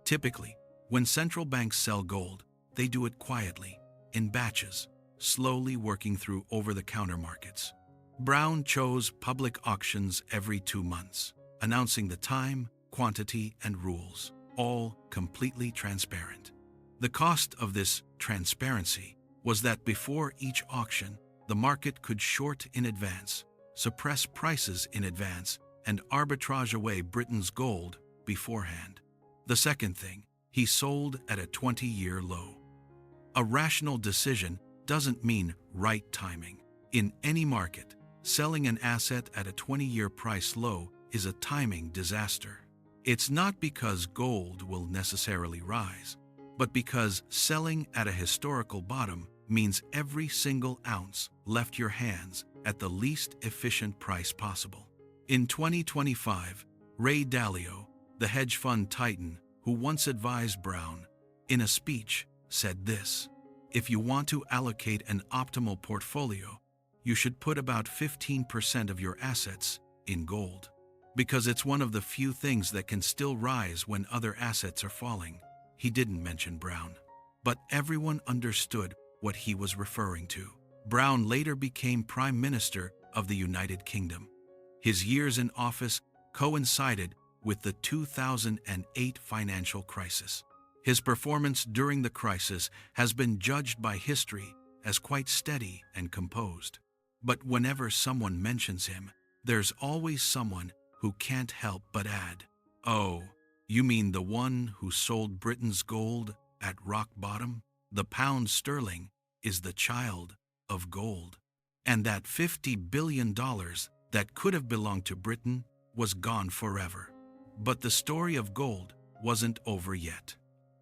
Typically, when central banks sell gold, they do it quietly, in batches, slowly working through over-the-counter markets. Brown chose public auctions every 2 months, announcing the time, quantity, and rules, all completely transparent. The cost of this transparency was that before each auction, the market could short in advance. suppress prices in advance, and arbitrage away Britain's gold beforehand. The second thing, he sold at a 20-year low. A rational decision doesn't mean right timing. In any market, selling an asset at a 20-year price low is a timing disaster. It's not because gold will necessarily rise, but because selling at a historical bottom means every single ounce left your hands at the least efficient price possible. In 2025, Ray Dalio, the hedge fund titan who once advised Brown, in a speech said this: "If you want to allocate an optimal portfolio, you should put about 15% of your assets in gold, because it's one of the few things that can still rise when other assets are falling." He didn't mention Brown, but everyone understood what he was referring to. Brown later became Prime Minister of the United Kingdom. His years in office coincided with the 2008 financial crisis. His performance during the crisis has been judged by history as quite steady and composed. But whenever someone mentions him, there's always someone who can't help but add, "Oh, you mean the one who sold Britain's gold at rock bottom? The pound sterling is the child of gold. And that $50 billion that could have belonged to Britain was gone forever." But the story of gold wasn't over yet.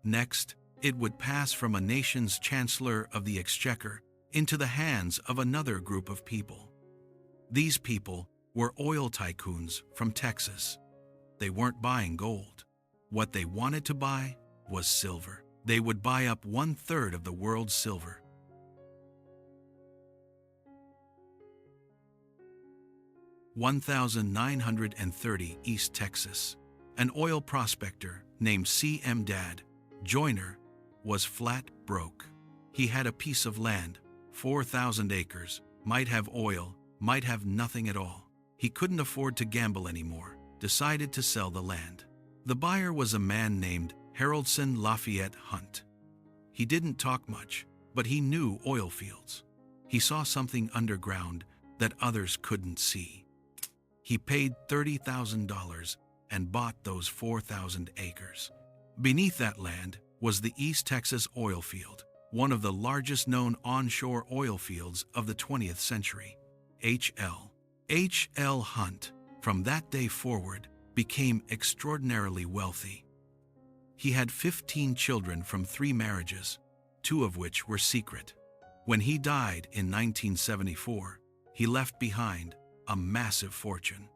Next, it would pass from a nation's Chancellor of the Exchequer into the hands of another group of people. These people were oil tycoons from Texas. They weren't buying gold. What they wanted to buy was silver. They would buy up 1/3 of the world's silver. (1930) East Texas. An oil prospector named C.M. Dad Joyner was flat broke. He had a piece of land, 4,000 acres, might have oil, might have nothing at all. He couldn't afford to gamble anymore, decided to sell the land. The buyer was a man named Haroldson Lafayette Hunt. He didn't talk much, but he knew oil fields. He saw something underground that others couldn't see. He paid $30,000 and bought those 4,000 acres. Beneath that land was the East Texas oil field, one of the largest known onshore oil fields of the 20th century. H.L. Hunt, from that day forward, became extraordinarily wealthy. He had 15 children from 3 marriages, 2 of which were secret. When he died in 1974, he left behind a massive fortune.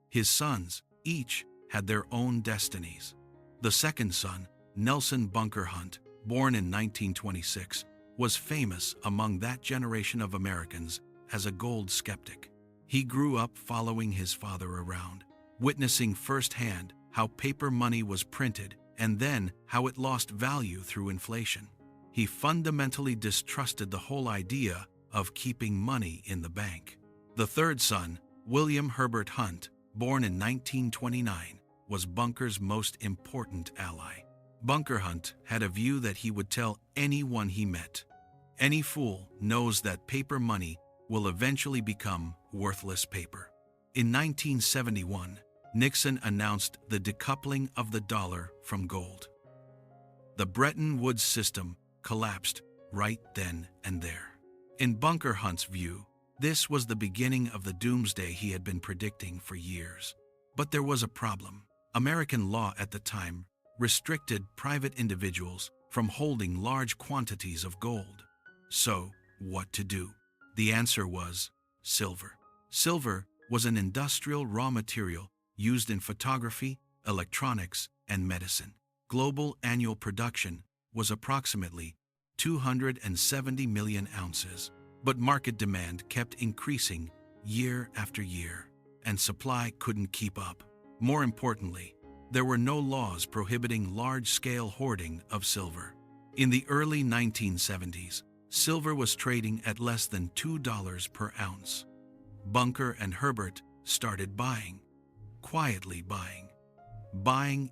His sons each had their own destinies. The second son, Nelson Bunker Hunt, born in 1926, was famous among that generation of Americans as a gold skeptic. He grew up following his father around, witnessing firsthand how paper money was printed and then how it lost value through inflation. He fundamentally distrusted the whole idea of keeping money in the bank. The third son, William Herbert Hunt, born in 1929, was Bunker's most important ally. Bunker Hunt had a view that he would tell anyone he met, "Any fool knows that paper money will eventually become worthless paper." In 1971, Nixon announced the decoupling of the dollar from gold. The Bretton Woods system collapsed right then and there. In Bunker Hunt's view, this was the beginning of the doomsday he had been predicting for years. But there was a problem. American law at the time restricted private individuals from holding large quantities of gold. So, what to do? The answer was silver. Silver was an industrial raw material used in photography, electronics, and medicine. Global annual production was approximately 270 million ounces, but market demand kept increasing year after year, and supply couldn't keep up. More importantly, there were no laws prohibiting large-scale hoarding of silver. In the early 1970s, silver was trading at less than $2 per ounce. Bunker and Herbert started buying, quietly buying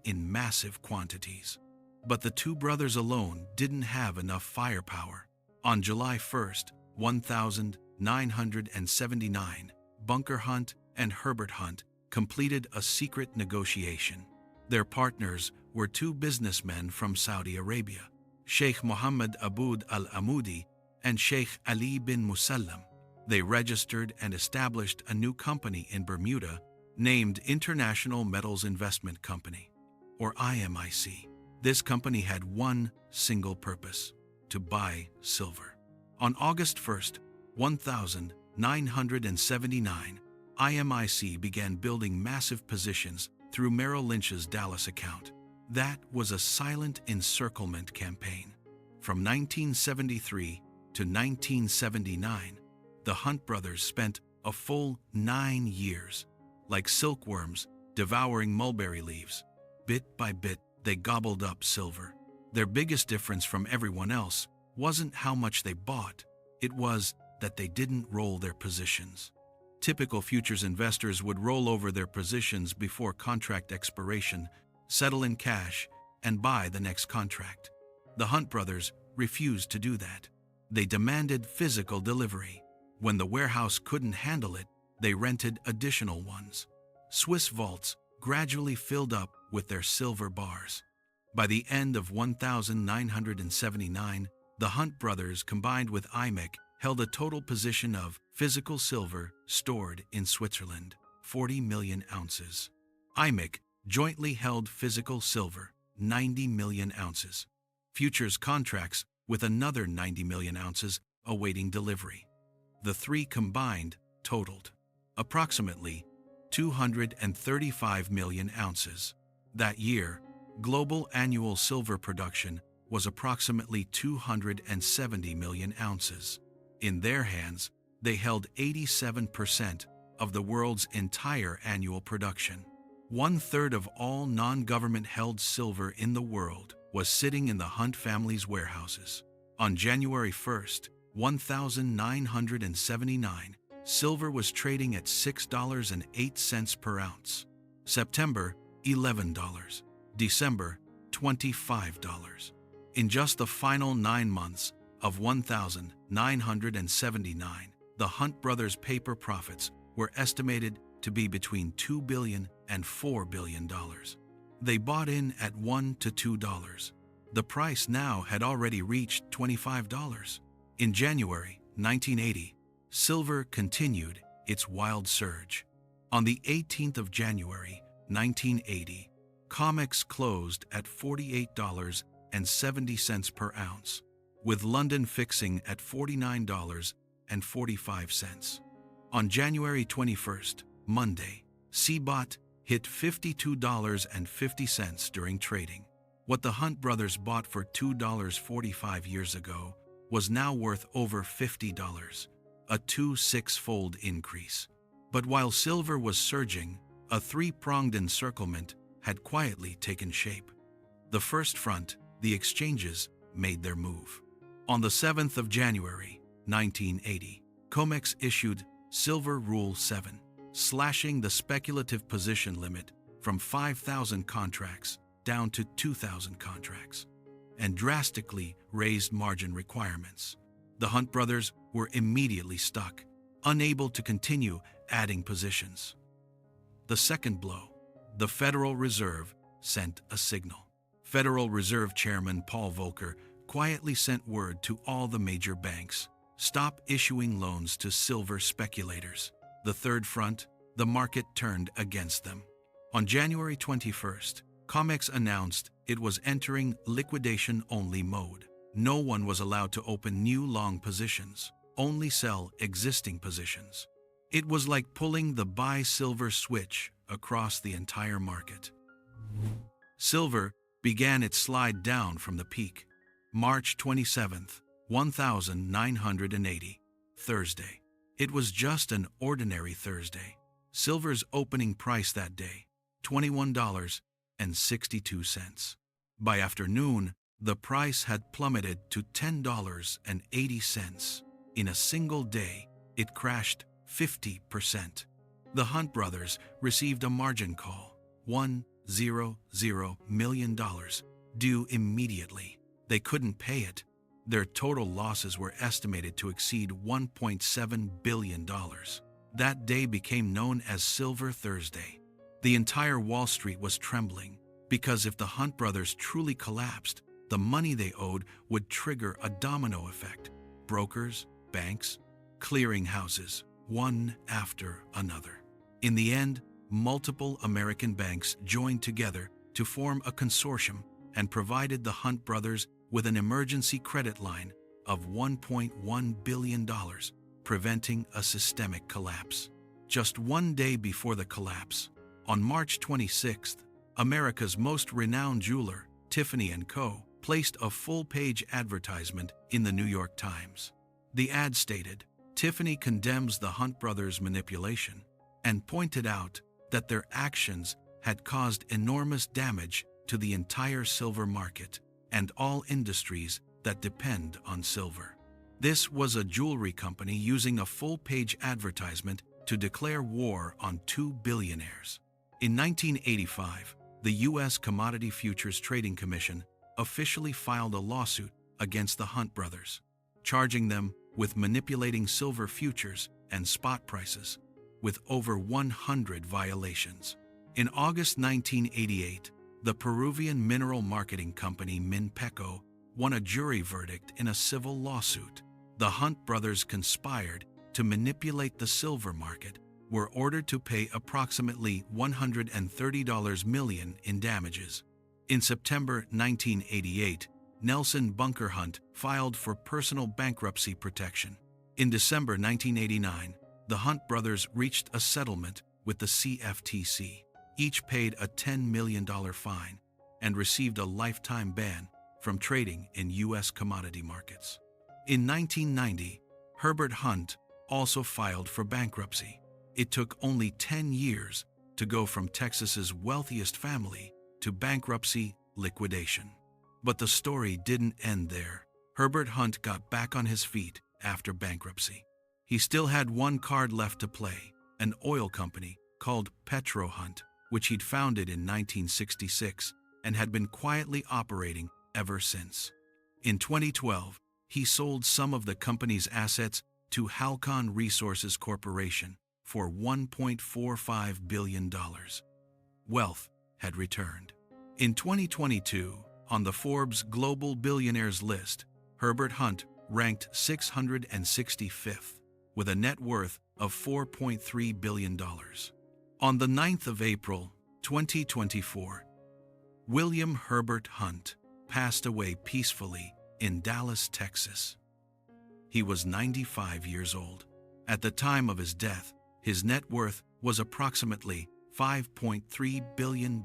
in massive quantities. But the two brothers alone didn't have enough firepower. On July 1st, 1979, Bunker Hunt and Herbert Hunt, completed a secret negotiation. Their partners were two businessmen from Saudi Arabia, Sheikh Mohammed Aboud al-Amoudi and Sheikh Ali bin Musallam. They registered and established a new company in Bermuda named International Metals Investment Company, or IMIC. This company had one single purpose: to buy silver. On August 1st, 1979, IMIC began building massive positions through Merrill Lynch's Dallas account. That was a silent encirclement campaign. From 1973 to 1979, the Hunt brothers spent a full 9 years, like silkworms devouring mulberry leaves. Bit by bit, they gobbled up silver. Their biggest difference from everyone else wasn't how much they bought, it was that they didn't roll their positions. Typical futures investors would roll over their positions before contract expiration, settle in cash, and buy the next contract. The Hunt brothers refused to do that. They demanded physical delivery. When the warehouse couldn't handle it, they rented additional ones. Swiss vaults gradually filled up with their silver bars. By the end of 1979, the Hunt brothers, combined with IMIC, held a total position of physical silver stored in Switzerland, 40 million ounces. IMIC jointly held physical silver, 90 million ounces. Futures contracts with another 90 million ounces awaiting delivery. The three combined totaled approximately 235 million ounces. That year, global annual silver production was approximately 270 million ounces. In their hands, they held 87% of the world's entire annual production. 1/3 of all non-government held silver in the world was sitting in the Hunt family's warehouses. On January 1st, 1979, silver was trading at $6.08 per ounce. September, $11. December, $25. In just the final 9 months of 1979, the Hunt brothers' paper profits were estimated to be between $2 billion and $4 billion. They bought in at $1 to $2. The price now had already reached $25. In January 1980, silver continued its wild surge. On the 18th of January 1980, COMEX closed at $48.70 per ounce, with London fixing at $49.45. On January 21st, Monday, CBOT hit $52.50 during trading. What the Hunt brothers bought for $2.45 years ago was now worth over $50, a 6-fold increase. But while silver was surging, a three-pronged encirclement had quietly taken shape. The first front, the exchanges, made their move. On the 7th of January, 1980, COMEX issued Silver Rule 7, slashing the speculative position limit from 5,000 contracts down to 2,000 contracts, and drastically raised margin requirements. The Hunt brothers were immediately stuck, unable to continue adding positions. The second blow, the Federal Reserve sent a signal. Federal Reserve Chairman Paul Volcker quietly sent word to all the major banks: stop issuing loans to silver speculators. The third front, the market turned against them. On January 21st, COMEX announced it was entering liquidation-only mode. No one was allowed to open new long positions, only sell existing positions. It was like pulling the buy silver switch across the entire market. Silver began its slide down from the peak. March 27th, 1980, Thursday. It was just an ordinary Thursday. Silver's opening price that day, $21.62. By afternoon, the price had plummeted to $10.80. In a single day, it crashed 50%. The Hunt brothers received a margin call, $100 million, due immediately. They couldn't pay it. Their total losses were estimated to exceed $1.7 billion. That day became known as Silver Thursday. The entire Wall Street was trembling, because if the Hunt brothers truly collapsed, the money they owed would trigger a domino effect. Brokers, banks, clearing houses, one after another. In the end, multiple American banks joined together to form a consortium and provided the Hunt brothers with an emergency credit line of $1.1 billion, preventing a systemic collapse. Just one day before the collapse, on March 26th, America's most renowned jeweler, Tiffany & Co., placed a full-page advertisement in the New York Times. The ad stated, "Tiffany condemns the Hunt brothers' manipulation," and pointed out that their actions had caused enormous damage to the entire silver market and all industries that depend on silver. This was a jewelry company using a full-page advertisement to declare war on two billionaires. In 1985, the U.S. Commodity Futures Trading Commission officially filed a lawsuit against the Hunt brothers, charging them with manipulating silver futures and spot prices, with over 100 violations. In August 1988, the Peruvian mineral marketing company Minpeco won a jury verdict in a civil lawsuit. The Hunt brothers conspired to manipulate the silver market, were ordered to pay approximately $130 million in damages. In September 1988, Nelson Bunker Hunt filed for personal bankruptcy protection. In December 1989, the Hunt brothers reached a settlement with the CFTC. Each paid a $10 million fine and received a lifetime ban from trading in U.S. commodity markets. In 1990, Herbert Hunt also filed for bankruptcy. It took only 10 years to go from Texas's wealthiest family to bankruptcy liquidation. But the story didn't end there. Herbert Hunt got back on his feet after bankruptcy. He still had one card left to play, an oil company called Petro Hunt, which he'd founded in 1966 and had been quietly operating ever since. In 2012, he sold some of the company's assets to Halcon Resources Corporation for $1.45 billion. Wealth had returned. In 2022, on the Forbes Global Billionaires list, Herbert Hunt ranked 665th, with a net worth of $4.3 billion. On the 9th of April, 2024, William Herbert Hunt passed away peacefully in Dallas, Texas. He was 95 years old. At the time of his death, his net worth was approximately $5.3 billion.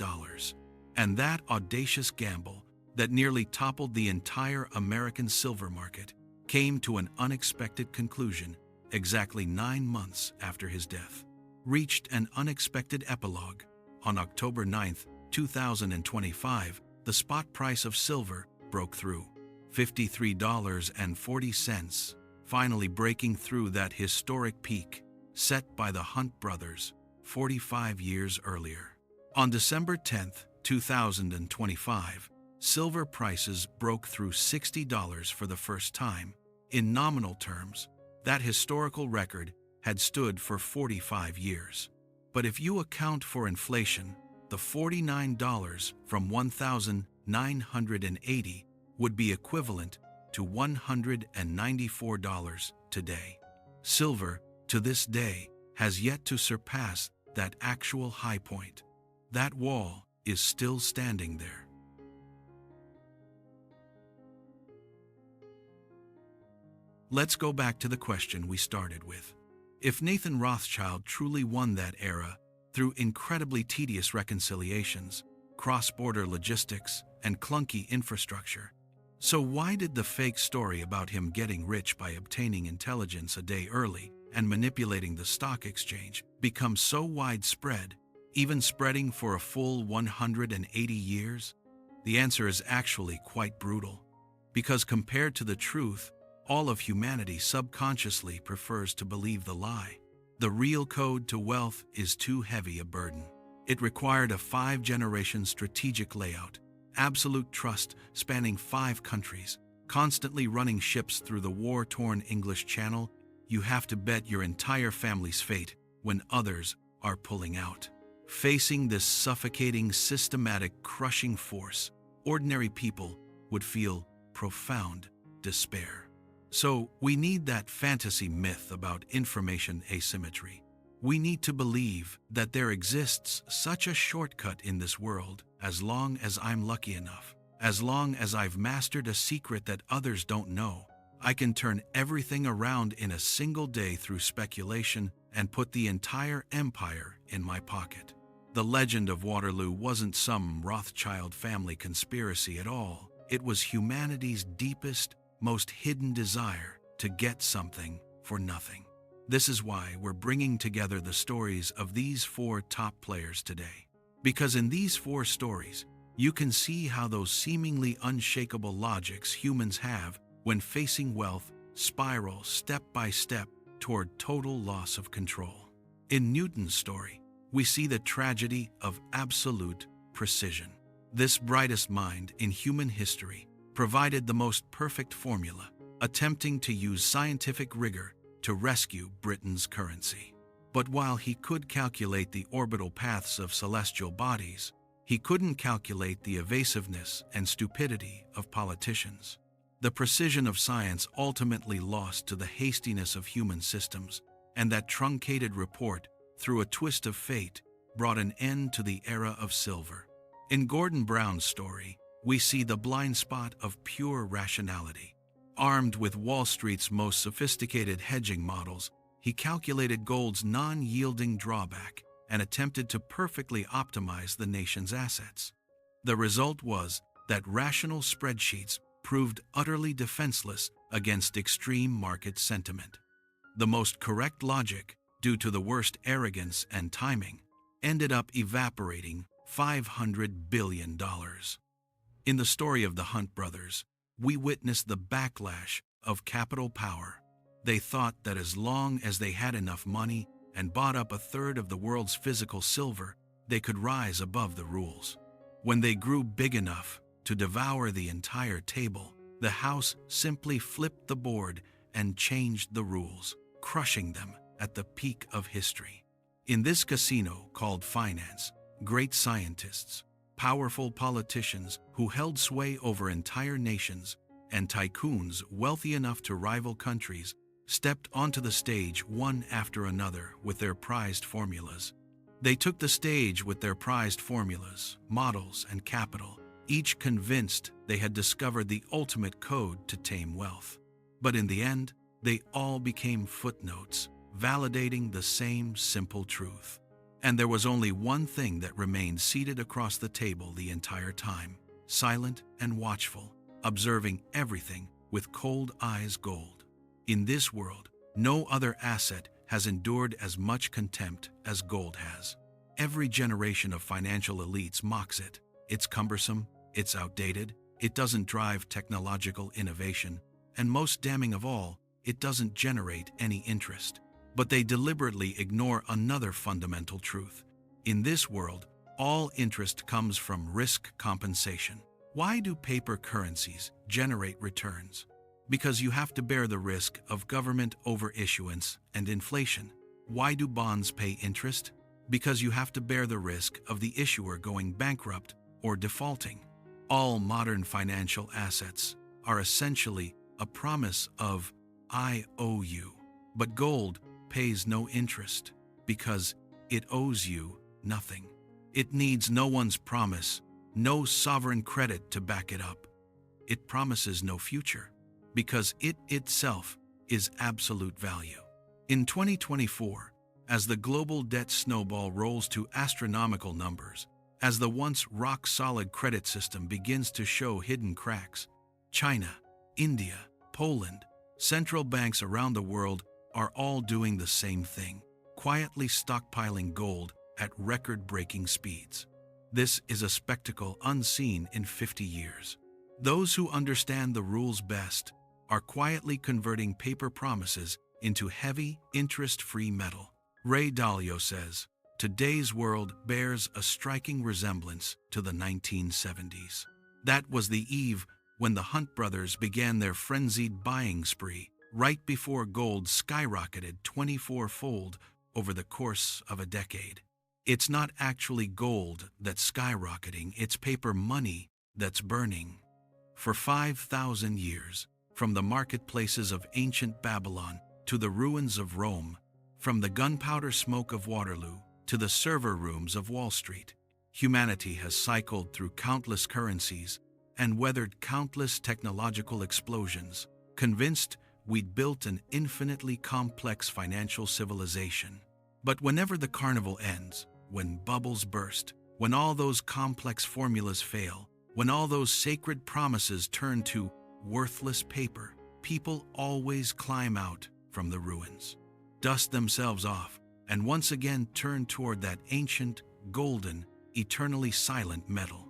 And that audacious gamble that nearly toppled the entire American silver market came to an unexpected conclusion exactly 9 months after his death. Reached an unexpected epilogue. On October 9, 2025, the spot price of silver broke through $53.40, finally breaking through that historic peak set by the Hunt brothers 45 years earlier. On December 10, 2025, silver prices broke through $60 for the first time. In nominal terms, that historical record had stood for 45 years. But if you account for inflation, the $49 from $1,980 would be equivalent to $194 today. Silver, to this day, has yet to surpass that actual high point. That wall is still standing there. Let's go back to the question we started with. If Nathan Rothschild truly won that era through incredibly tedious reconciliations, cross-border logistics, and clunky infrastructure, so why did the fake story about him getting rich by obtaining intelligence a day early and manipulating the stock exchange become so widespread, even spreading for a full 180 years? The answer is actually quite brutal, because compared to the truth, all of humanity subconsciously prefers to believe the lie. The real code to wealth is too heavy a burden. It required a 5-generation strategic layout, absolute trust spanning 5 countries, constantly running ships through the war-torn English Channel. You have to bet your entire family's fate when others are pulling out. Facing this suffocating, systematic, crushing force, ordinary people would feel profound despair. So, we need that fantasy myth about information asymmetry. We need to believe that there exists such a shortcut in this world, as long as I'm lucky enough. As long as I've mastered a secret that others don't know, I can turn everything around in a single day through speculation and put the entire empire in my pocket. The legend of Waterloo wasn't some Rothschild family conspiracy at all. It was humanity's deepest, most hidden desire to get something for nothing. This is why we're bringing together the stories of these 4 top players today. Because in these 4 stories, you can see how those seemingly unshakable logics humans have when facing wealth spiral step by step toward total loss of control. In Newton's story, we see the tragedy of absolute precision. This brightest mind in human history provided the most perfect formula, attempting to use scientific rigor to rescue Britain's currency. But while he could calculate the orbital paths of celestial bodies, he couldn't calculate the evasiveness and stupidity of politicians. The precision of science ultimately lost to the hastiness of human systems, and that truncated report, through a twist of fate, brought an end to the era of silver. In Gordon Brown's story, we see the blind spot of pure rationality. Armed with Wall Street's most sophisticated hedging models, he calculated gold's non-yielding drawback and attempted to perfectly optimize the nation's assets. The result was that rational spreadsheets proved utterly defenseless against extreme market sentiment. The most correct logic, due to the worst arrogance and timing, ended up evaporating $500 billion. In the story of the Hunt brothers, we witness the backlash of capital power. They thought that as long as they had enough money and bought up a third of the world's physical silver, they could rise above the rules. When they grew big enough to devour the entire table, the house simply flipped the board and changed the rules, crushing them at the peak of history. In this casino called finance, great scientists, powerful politicians who held sway over entire nations, and tycoons wealthy enough to rival countries stepped onto the stage one after another with their prized formulas. They took the stage with their prized formulas, models, and capital, each convinced they had discovered the ultimate code to tame wealth. But in the end, they all became footnotes, validating the same simple truth. And there was only one thing that remained seated across the table the entire time, silent and watchful, observing everything with cold eyes gold. In this world, no other asset has endured as much contempt as gold has. Every generation of financial elites mocks it. It's cumbersome, it's outdated, it doesn't drive technological innovation, and most damning of all, it doesn't generate any interest. But they deliberately ignore another fundamental truth. In this world, all interest comes from risk compensation. Why do paper currencies generate returns? Because you have to bear the risk of government overissuance and inflation. Why do bonds pay interest? Because you have to bear the risk of the issuer going bankrupt or defaulting. All modern financial assets are essentially a promise of "I owe you." But gold pays no interest because it owes you nothing. It needs no one's promise, no sovereign credit to back it up. It promises no future because it itself is absolute value. In 2024, as the global debt snowball rolls to astronomical numbers, as the once rock-solid credit system begins to show hidden cracks, China, India, Poland, central banks around the world are all doing the same thing, quietly stockpiling gold at record-breaking speeds. This is a spectacle unseen in 50 years. Those who understand the rules best are quietly converting paper promises into heavy, interest-free metal. Ray Dalio says, "Today's world bears a striking resemblance to the 1970s. That was the eve when the Hunt brothers began their frenzied buying spree, right before gold skyrocketed 24-fold over the course of a decade. It's not actually gold that's skyrocketing, it's paper money that's burning. For 5,000 years, from the marketplaces of ancient Babylon to the ruins of Rome, from the gunpowder smoke of Waterloo to the server rooms of Wall Street, humanity has cycled through countless currencies and weathered countless technological explosions, convinced we'd built an infinitely complex financial civilization. But whenever the carnival ends, when bubbles burst, when all those complex formulas fail, when all those sacred promises turn to worthless paper, people always climb out from the ruins, dust themselves off, and once again turn toward that ancient, golden, eternally silent metal.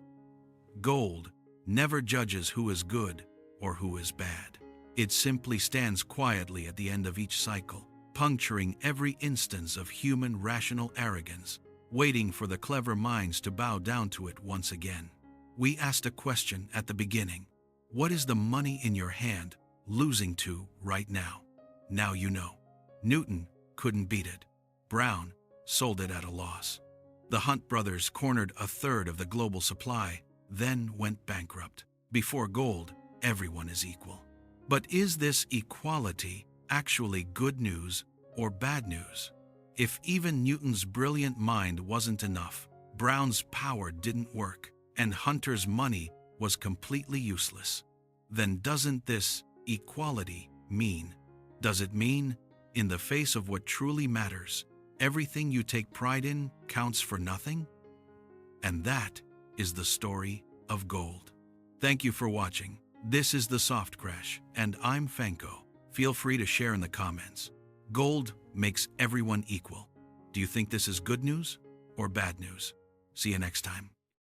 Gold never judges who is good or who is bad. It simply stands quietly at the end of each cycle, puncturing every instance of human rational arrogance, waiting for the clever minds to bow down to it once again. We asked a question at the beginning. What is the money in your hand losing to right now? Now you know. Newton couldn't beat it. Brown sold it at a loss. The Hunt brothers cornered a third of the global supply, then went bankrupt. Before gold, everyone is equal. But is this equality actually good news or bad news? If even Newton's brilliant mind wasn't enough, Brown's power didn't work, and Hunter's money was completely useless, then doesn't this equality mean? Does it mean, in the face of what truly matters, everything you take pride in counts for nothing? And that is the story of gold. Thank you for watching. This is the Soft Crash, and I'm Fanko. Feel free to share in the comments. Gold makes everyone equal. Do you think this is good news or bad news? See you next time.